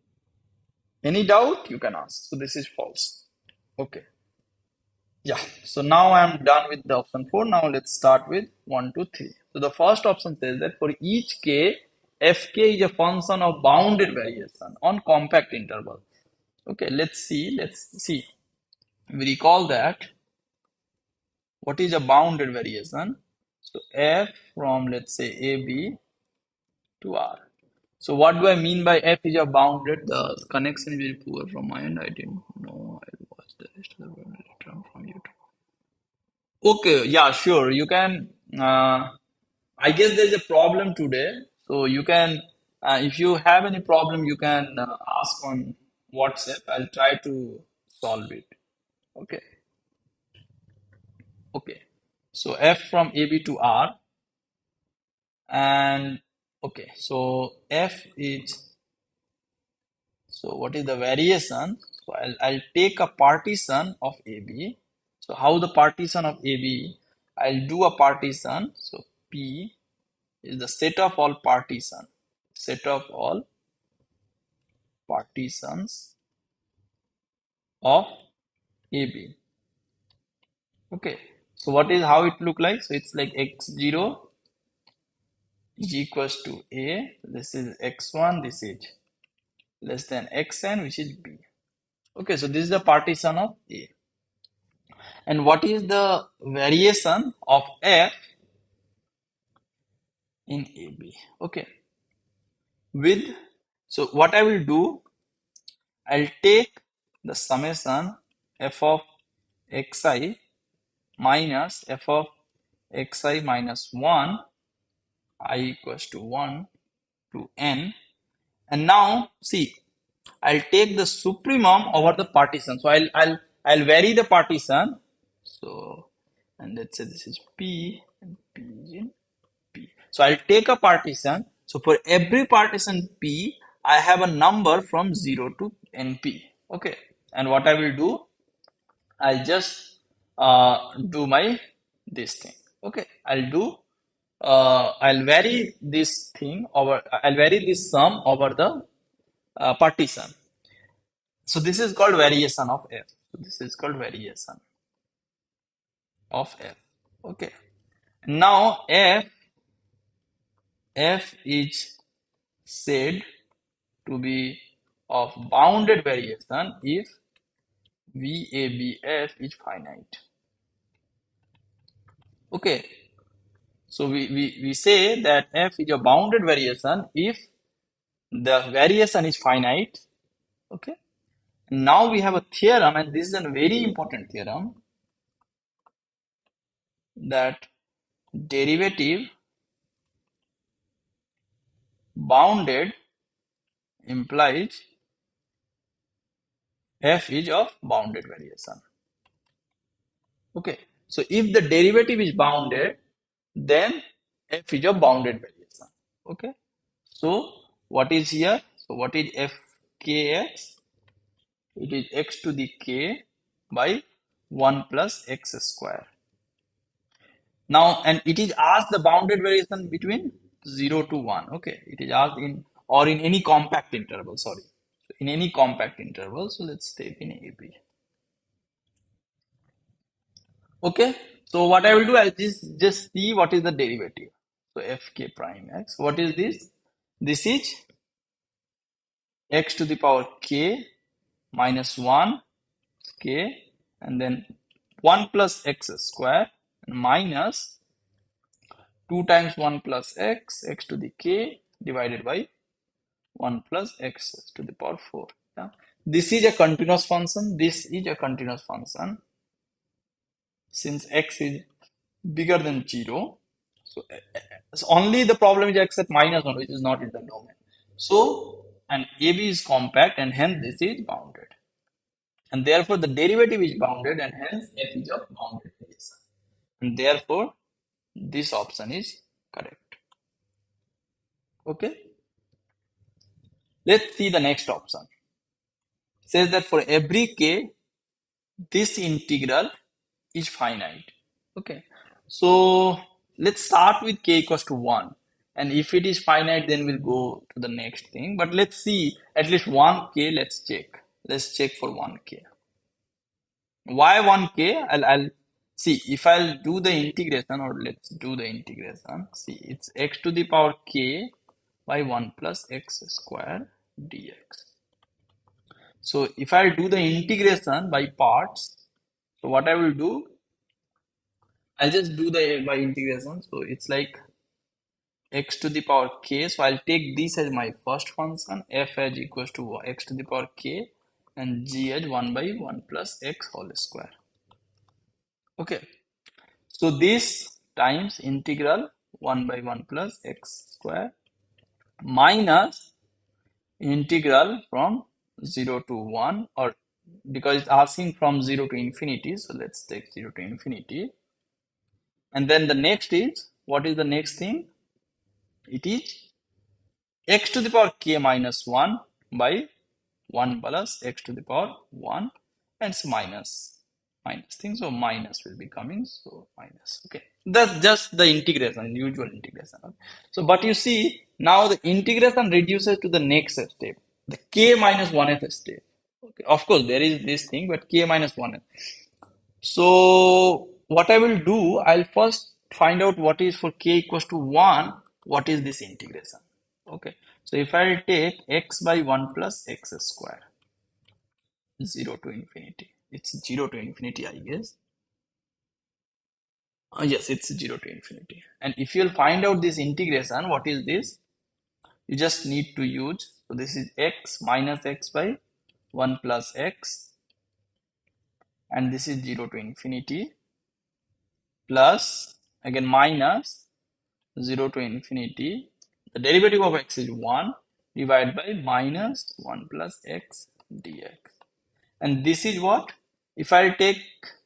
any doubt you can ask. So this is false. Okay. Yeah. So now I'm done with the option 4. Now let's start with 1, 2, 3. So the first option says that for each k, fk is a function of bounded variation on compact interval. Okay, let's see. We recall that. What is a bounded variation? So f from, let's say, AB to R. So what do I mean by f is a bounded? The connection is very poor from my end. I didn't know. I'll watch the rest of the video later on from YouTube. Okay, yeah, sure. You can Uh, I guess there's a problem today. So you can, if you have any problem, you can ask on WhatsApp. I'll try to solve it. Okay. Okay. So F from AB to R, and okay. So F is, so what is the variation? So I'll take a partition of AB. So how the partition of AB? I'll do a partition. So P is the set of all partition. Set of all partitions of AB. Okay. So what is how it look like? So it's like x0 is equals to A. This is x1. This is less than xn, which is B. Okay. So this is the partition of A. And what is the variation of F in AB? Okay. With, so what I will do, I'll take the summation f of xi minus f of xi minus 1 I equals to 1 to n, and now see, I'll take the supremum over the partition. So I'll vary the partition. So, and let's say this is P and P is in P. So I'll take a partition. So for every partition P, I have a number from 0 to NP. Okay. And what I will do, I'll just do my this thing. Okay. I'll vary this thing over, I'll vary this sum over the partition. So this is called variation of F. So this is called variation of F. Okay. Now F is said to be of bounded variation if VABF is finite. Okay. So we say that F is a bounded variation if the variation is finite. Okay. Now we have a theorem, and this is a very important theorem, that derivative bounded implies F is of bounded variation. Okay. So if the derivative is bounded, then F is of bounded variation. Okay. So what is here? So what is fkx? It is x to the k by 1 plus x square. Now, and it is asked the bounded variation between 0 to 1. Okay. It is asked in, or in any compact interval. Sorry. So in any compact interval. So let's take in AB. Okay. So what I will do, I'll just see what is the derivative. So fk prime x. What is this? This is x to the power k minus 1 k, and then 1 plus x square minus 2 times 1 plus x to the k divided by 1 plus x to the power 4. Yeah? This is a continuous function. This is a continuous function. Since x is bigger than 0, so only the problem is x at minus 1, which is not in the domain. So, and AB is compact, and hence this is bounded. And therefore the derivative is bounded, and hence f is of bounded variation. And therefore this option is correct. Okay. Let's see the next option. It says that for every k, this integral is finite. Okay. So let's start with k equals to 1. And if it is finite, then we'll go to the next thing. But let's see at least 1k. Let's check. Let's check for 1k. Why 1k? I'll see if I'll do the integration, or let's do the integration. See, it's x to the power k by 1 plus x square dx. So if I do the integration by parts, so what I will do, I'll just do the by integration. So it's like x to the power k. So I'll take this as my first function, f as equals to x to the power k, and g as 1 by 1 plus x whole square. Okay. So this times integral 1 by 1 plus x square minus integral from 0 to 1, or because it's asking from 0 to infinity, so let's take 0 to infinity. And then the next is, what is the next thing? It is x to the power k minus 1 by 1 plus x to the power 1, and it's minus thing, so minus will be coming, so minus. Okay, that's just the integration, usual integration. Okay. So but you see now the integration reduces to the next step, the k minus 1th step. Okay, of course there is this thing, but k minus 1th. So what I will do, I'll first find out what is for k equals to 1, what is this integration. Okay, so if I take x by 1 plus x square, 0 to infinity, it's 0 to infinity, I guess. Yes, it's 0 to infinity. And if you'll find out this integration, what is this? You just need to use, so this is x minus x by 1 plus x, and this is 0 to infinity, plus again minus 0 to infinity, the derivative of x is 1 divided by minus 1 plus x dx. And this is what? If I take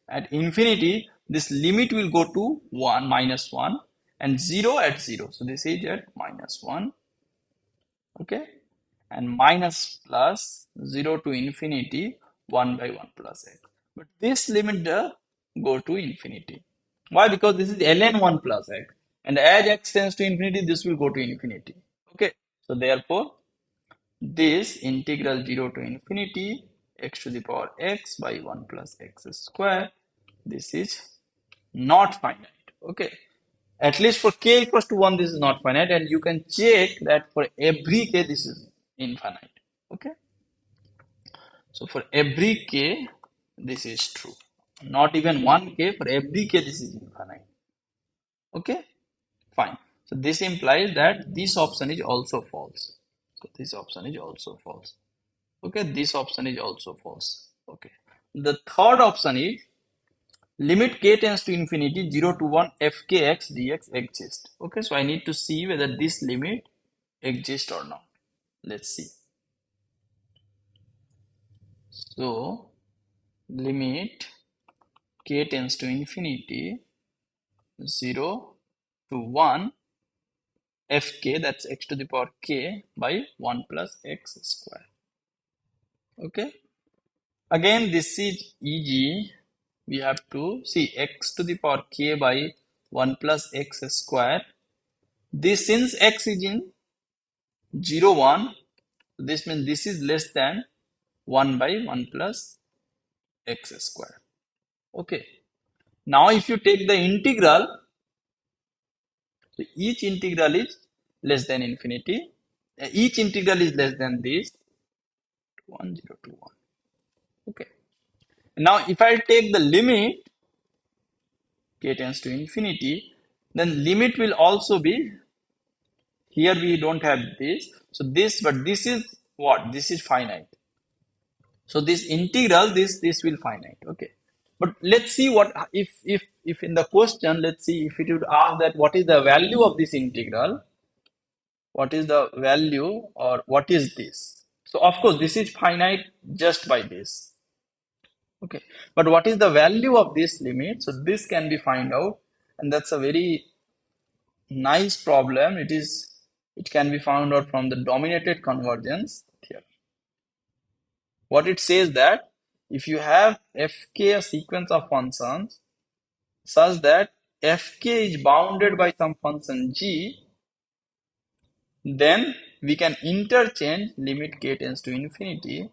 at infinity, this limit will go to 1, minus 1, and 0 at 0. So this is at minus 1. Okay. And minus plus 0 to infinity, 1 by 1 plus x. But this limit go to infinity. Why? Because this is ln 1 plus x. And as x tends to infinity, this will go to infinity. Okay. So therefore, this integral 0 to infinity x to the power x by 1 plus x square, this is not finite. Okay, at least for k equals to 1 this is not finite, and you can check that for every k this is infinite. Okay, so for every k this is true, not even 1k, for every k this is infinite. Okay, fine. So this implies that this option is also false. So this option is also false. Okay, this option is also false. Okay, the third option is limit k tends to infinity 0 to 1 fkx dx exists. Okay, so I need to see whether this limit exists or not. Let's see. So limit k tends to infinity 0 to 1 fk, that's x to the power k by 1 plus x square. Okay, again this is easy. We have to see x to the power k by 1 plus x square. This, since x is in 0 1, this means this is less than 1 by 1 plus x square. Okay, now if you take the integral, so each integral is less than infinity, each integral is less than this 1 0 to 1. Okay, now if I take the limit k tends to infinity, then limit will also be, here we don't have this, so this, but this is what? This is finite. So this integral, this will finite. Okay, but let's see what if in the question, let's see if it would ask that what is the value of this integral, what is the value, or what is this? So of course this is finite just by this. Okay, but what is the value of this limit? So this can be find out, and that's a very nice problem. It can be found out from the dominated convergence theorem. What it says that if you have fk, a sequence of functions such that fk is bounded by some function g, then we can interchange limit k tends to infinity,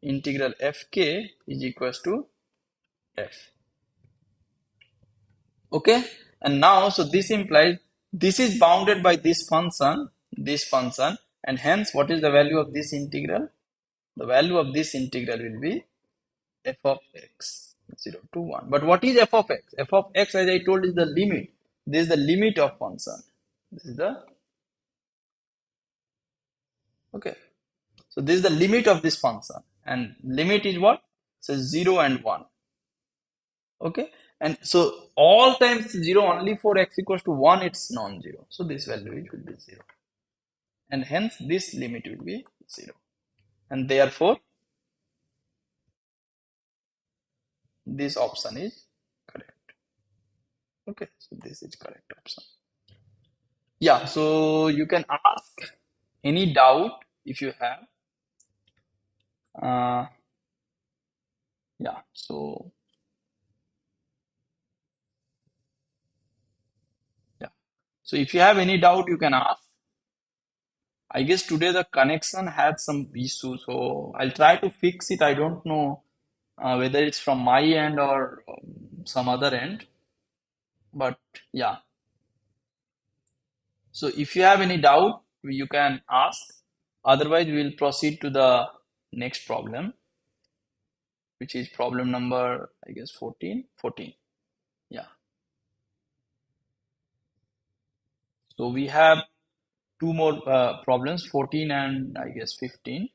integral fk is equals to f. Okay, and now so this implies this is bounded by this function, and hence what is the value of this integral? The value of this integral will be f of x 0 to 1. But what is f of x? F of x, as I told, is the limit. This is the limit of function. This is the, okay. So this is the limit of this function, and limit is what? So 0 and 1. Okay, And so all times 0 only for x equals to 1 it's non-zero. So this value will be 0. And hence this limit will be 0. And therefore this option is correct. Okay, so this is correct option. Yeah, so you can ask any doubt if you have. Uh, yeah, so yeah. So if you have any doubt, you can ask. I guess today the connection had some issue, so I'll try to fix it. I don't know whether it's from my end or some other end, but yeah. So if you have any doubt, you can ask. Otherwise, we'll proceed to the next problem, which is problem number, I guess, 14. 14. Yeah. So we have two more problems, 14 and I guess 15.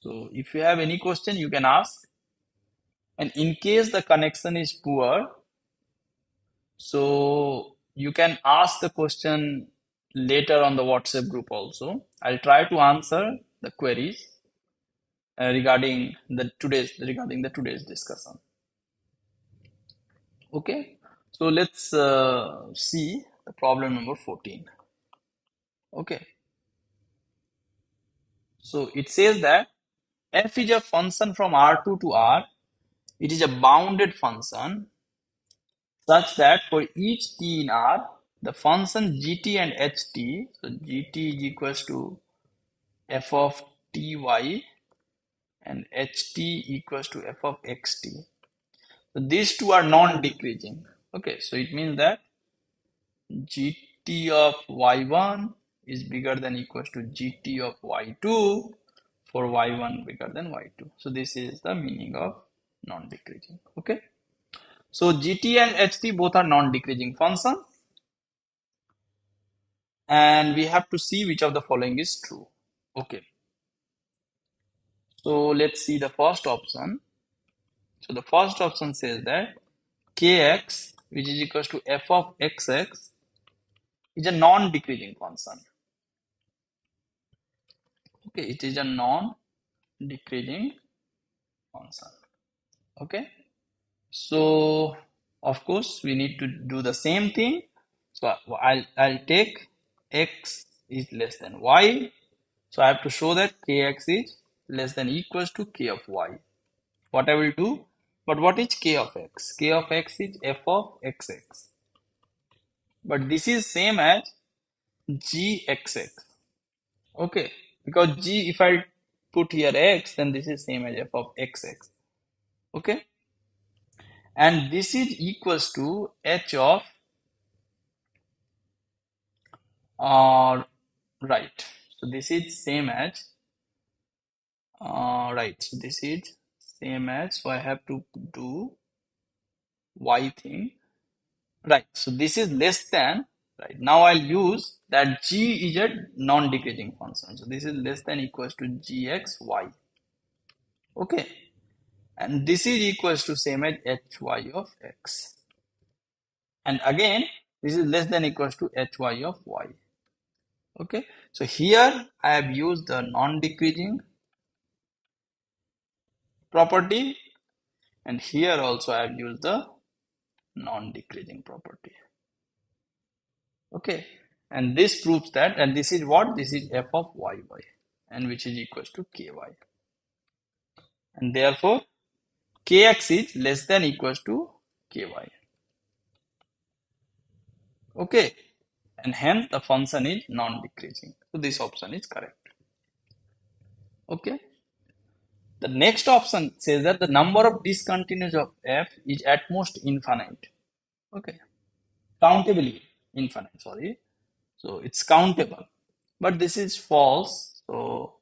So if you have any question, you can ask. And in case the connection is poor, so you can ask the question later on the WhatsApp group also. I'll try to answer the queries regarding the today's discussion. Okay, so let's see the problem number 14. Okay, so it says that f is a function from R2 to R. It is a bounded function such that for each t in R, the function gt and ht, so gt is equals to f of ty and ht equals to f of xt. So these two are non-decreasing. Okay, so it means that gt of y1 is bigger than equals to gt of y2 for y1 bigger than y2. So this is the meaning of non-decreasing. Okay. So gt and ht both are non-decreasing functions, and we have to see which of the following is true. Okay. So let's see the first option. So the first option says that kx, which is equals to f of xx, is a non-decreasing function. Okay, it is a non-decreasing function. Okay, so of course we need to do the same thing. So I'll take x is less than y. So I have to show that kx is less than equals to k of y. What I will do, but what is k of x? K of x is f of xx. But this is same as gxx. Okay, because g, if I put here x, then this is same as f of xx. Okay, and this is equals to h of right. So this is same as right. So this is same as, so I have to do y thing. Right. So this is less than, right. Now I'll use that g is a non-decreasing function. So this is less than equals to gxy. Okay. And this is equals to same as hy of x. And again, this is less than equals to hy of y. Okay. So here I have used the non-decreasing property, and here also I have used the non-decreasing property. Okay, and this proves that, and this is what? This is f of yy, and which is equals to ky. And therefore, kx is less than equals to ky. Okay, and hence the function is non-decreasing. So this option is correct. Okay. The next option says that the number of discontinuous of f is at most infinite. Okay, countably infinite, sorry. So it's countable, but this is false. So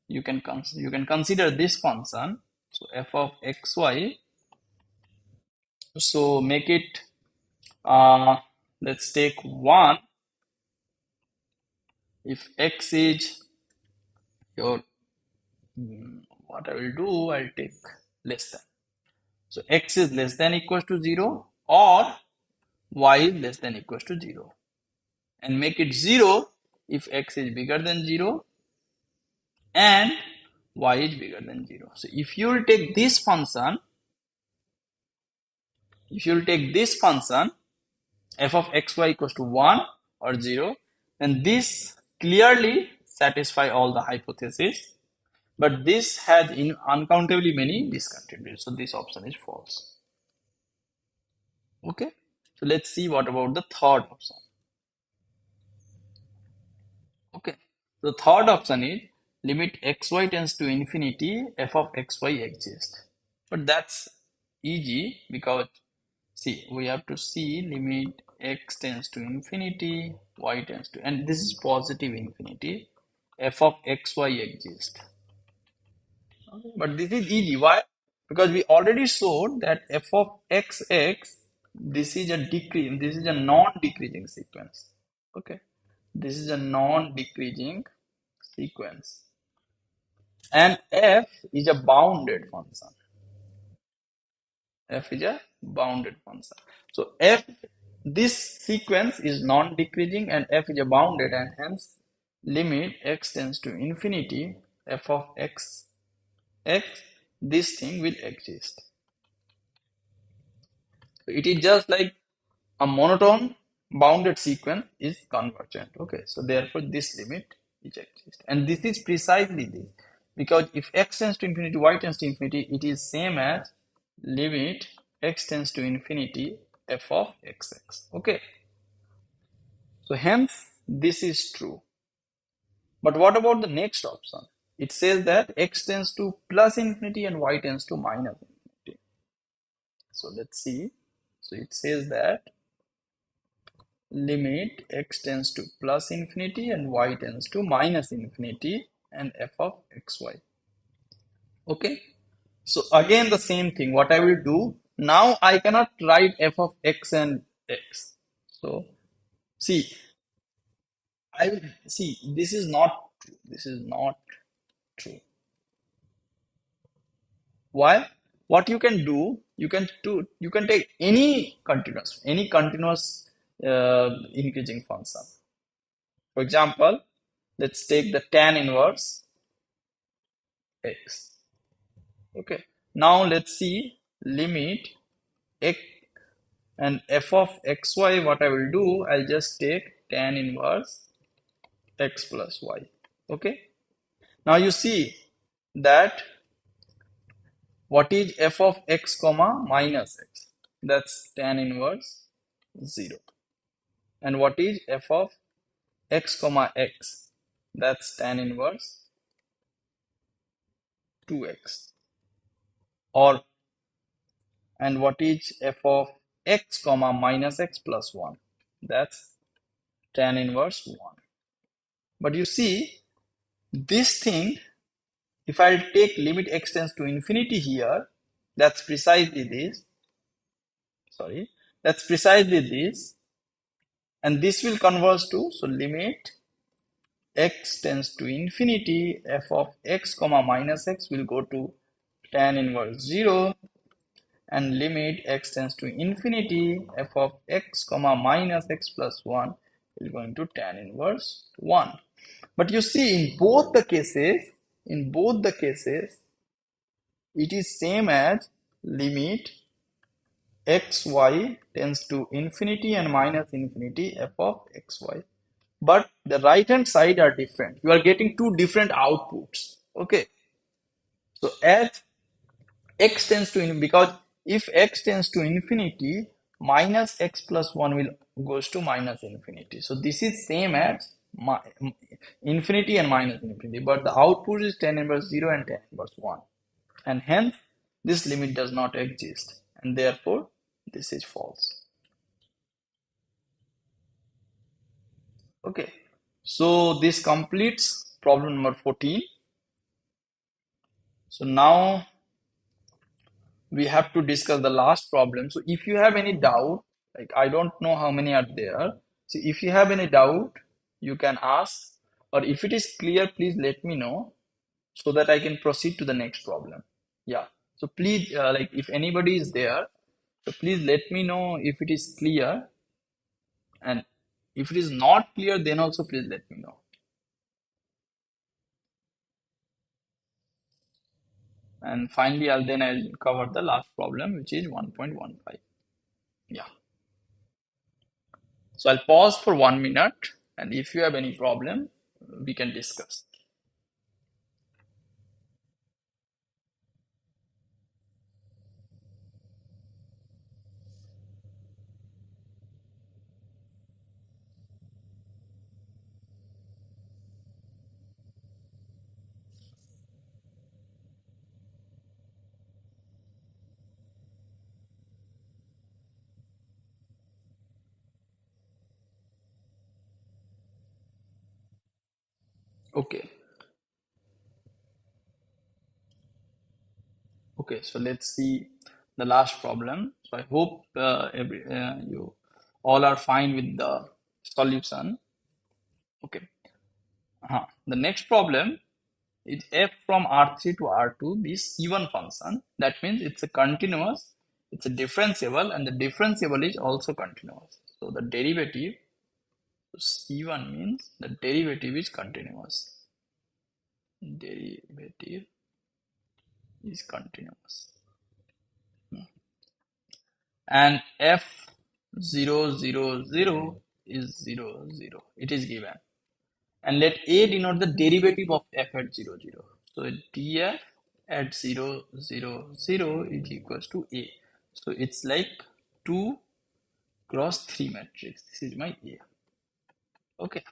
you can consider this function. So f of xy. So make it. Let's take 1. If x is your what I will do, I'll take less than. So x is less than equals to 0 or y is less than equals to 0, and make it 0 if x is bigger than 0 and y is bigger than 0. So if you will take this function, f of xy equals to 1 or 0, then this clearly satisfy all the hypotheses, but this has uncountably many discontinuities, so this option is false. Okay, so let's see what about the third option. Okay, the third option is limit xy tends to infinity, f of xy exists. But that's easy because see, we have to see limit x tends to infinity, y tends to, and this is positive infinity, f of xy exists. Okay, but this is easy. Why? Because we already showed that f of xx, this is a non-decreasing sequence. Okay, this is a non-decreasing sequence, and f is a bounded function. F is a bounded function. So f, this sequence is non-decreasing and f is a bounded, and hence limit x tends to infinity, f of x, this thing will exist. So it is just like a monotone bounded sequence is convergent. Okay, so therefore this limit is exist, and this is precisely this, because if x tends to infinity, y tends to infinity, it is same as limit x tends to infinity, f of xx. Okay, so hence this is true. But what about the next option? It says that x tends to plus infinity and y tends to minus infinity. So let's see. So it says that limit x tends to plus infinity and y tends to minus infinity and f of xy. Okay, so again the same thing. What I will do now, I cannot write f of x and x. So see, I will see, this is not true. This is not true. Why? What you can do, you can take any continuous increasing function. For example, let's take the tan inverse x. Okay. Now let's see limit x and f of xy. What I will do, I'll just take tan inverse x plus y. Okay. Now you see that what is f of x comma minus x? That's tan inverse 0. And what is f of x comma x? That's tan inverse 2x. Or, and what is f of x comma minus x plus 1? That's tan inverse 1. But you see, this thing, if I take limit x tends to infinity here, that's precisely this. Sorry, that's precisely this. And this will converge to, so limit x tends to infinity, f of x comma minus x will go to tan inverse 0, and limit x tends to infinity, f of x comma minus x plus 1 is going to tan inverse 1. But you see, in both the cases, it is same as limit xy tends to infinity and minus infinity, f of xy. But the right hand side are different. You are getting two different outputs. Okay. So as x tends to because if x tends to infinity, minus x plus 1 will goes to minus infinity. So this is same as infinity and minus infinity, but the output is tan inverse 0 and tan inverse 1, and hence this limit does not exist, and therefore this is false. Okay, so this completes problem number 14. So now we have to discuss the last problem. So if you have any doubt, like I don't know how many are there. So if you have any doubt, you can ask, or if it is clear, please let me know so that I can proceed to the next problem. Yeah. So please, like if anybody is there, so please let me know if it is clear, and if it is not clear, then also please let me know. And finally, I'll cover the last problem, which is 1.15. Yeah. So I'll pause for 1 minute, and if you have any problem, we can discuss. Okay. Okay. So let's see the last problem. So I hope you all are fine with the solution. Okay. The next problem is f from R3 to R2 be C1 function. That means it's a continuous, it's a differentiable, and the differentiable is also continuous. So the derivative, C1 means the derivative is continuous. Derivative is continuous. And f 0, 0, 0 is 0, 0. It is given. And let A denote the derivative of f at 0, 0. So df at 0, 0, 0 is equals to A. So it's like 2 cross 3 matrix. This is my A. Okay,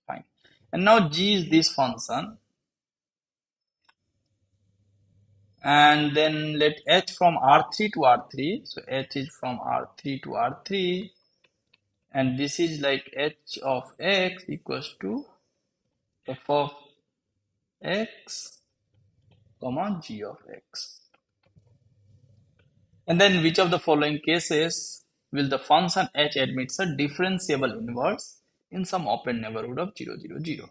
fine. And now G is this function. And then let H from R3 to R3. So H is from R3 to R3. And this is like H of X equals to f of X comma G of X. And then which of the following cases will the function h admits a differentiable inverse in some open neighborhood of 0, 0, 0?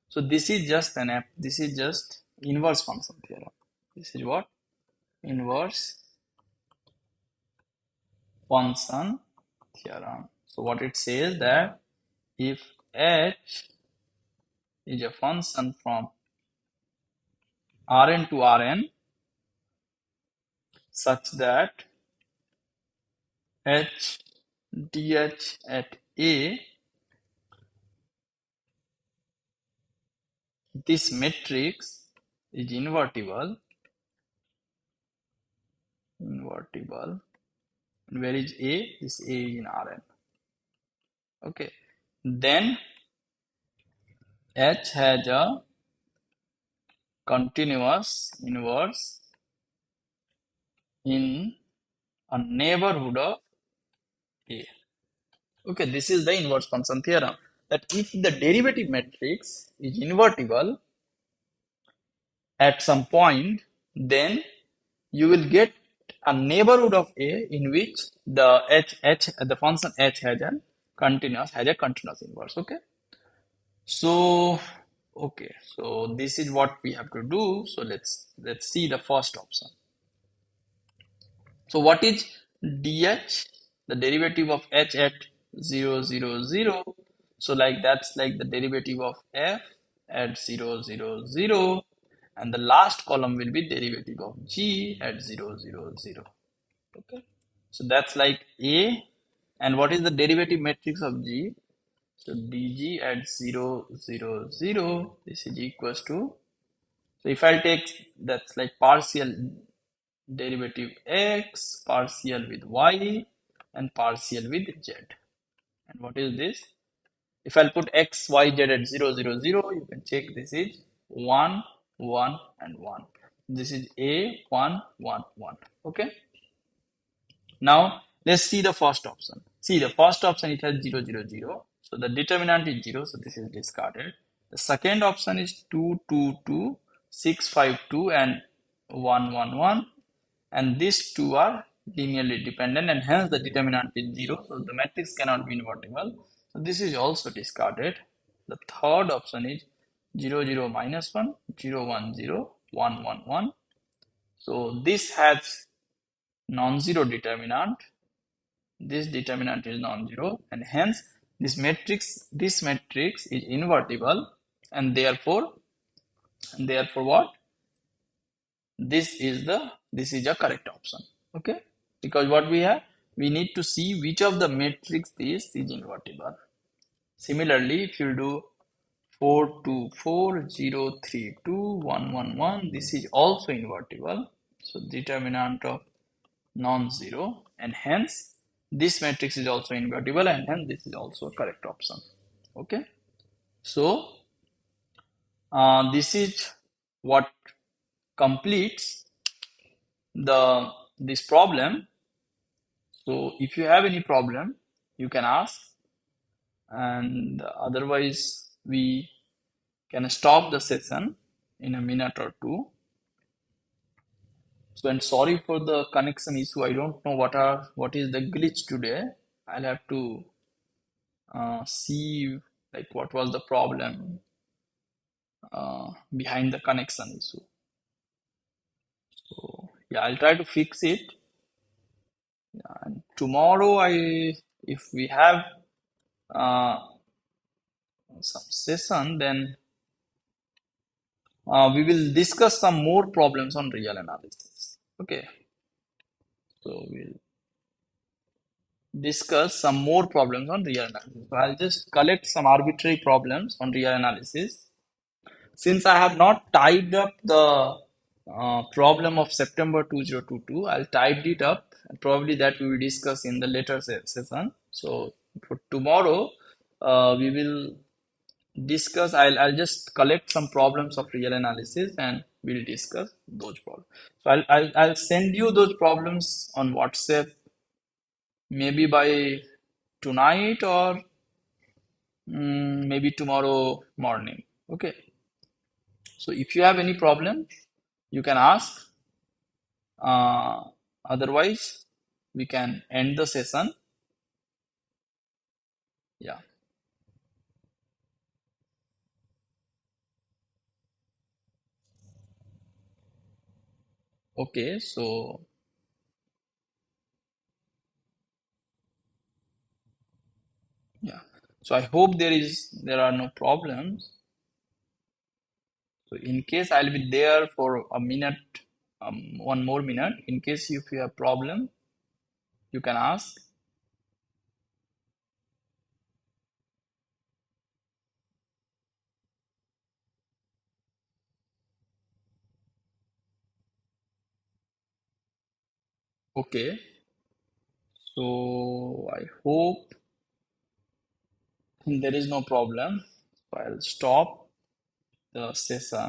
So this is just this is just inverse function theorem. This is what? Inverse function theorem. So what it says that if h is a function from Rn to Rn such that h dh at A, this matrix is invertible. And where is A? This A is in Rn. Okay. Then H has a continuous inverse in a neighborhood of A. Okay, this is the inverse function theorem. That if the derivative matrix is invertible at some point, then you will get a neighborhood of A in which the function H has a continuous inverse. Okay. So, okay, so this is what we have to do. So let's see the first option. So what is dh? The derivative of h at 0, 0, 0. So like that's like the derivative of f at 0, 0, 0. And the last column will be derivative of g at 0, 0, 0. Okay. So that's like A. And what is the derivative matrix of G? So dg at 0, 0, 0, this is equals to, so if I take, that's like partial derivative x, partial with y, and partial with z. And what is this? If I'll put x, y, z at 0, 0, 0, you can check this is 1, 1, and 1. This is A, 1, 1, 1. Okay. Now, let's see the first option. See, the first option, it has 0, 0, 0. So the determinant is 0, so this is discarded. The second option is 2, 2, 2, 6, 5, 2, and 1, 1, 1. And these two are linearly dependent, and hence the determinant is 0. So the matrix cannot be invertible. So this is also discarded. The third option is 0, 0, minus 1, 0, 1, 0, 1, 1, 1. So this has non-zero determinant. This determinant is non-zero, and hence this matrix is invertible, and therefore what? This is a correct option. Okay, because what we need to see which of the matrix this is invertible. Similarly, if you do 4 2 4 0 3 2 1 1 1, this is also invertible. So determinant of non-zero, and hence this matrix is also invertible, and hence this is also a correct option. Okay, so this is what completes this problem. So if you have any problem, you can ask, and otherwise we can stop the session in a minute or two. So, and sorry for the connection issue. I don't know what is the glitch today. I'll have to see like what was the problem behind the connection issue. So yeah, I'll try to fix it. And tomorrow, if we have uh, some session, then we will discuss some more problems on real analysis. Okay, so we'll discuss some more problems on real analysis. So I'll just collect some arbitrary problems on real analysis. Since I have not typed up the problem of September 2022, I'll type it up, and probably that we will discuss in the later session. So for tomorrow, we will discuss. I'll just collect some problems of real analysis, and we'll discuss those problems. So I'll send you those problems on WhatsApp maybe by tonight, or maybe tomorrow morning. Okay. So if you have any problem, you can ask. Uh, Otherwise, we can end the session. Yeah. Okay. So yeah. So I hope there are no problems. So in case I'll be there for a minute, one more minute. In case if you have problem, you can ask. Okay. So I hope there is no problem. So I'll stop the session.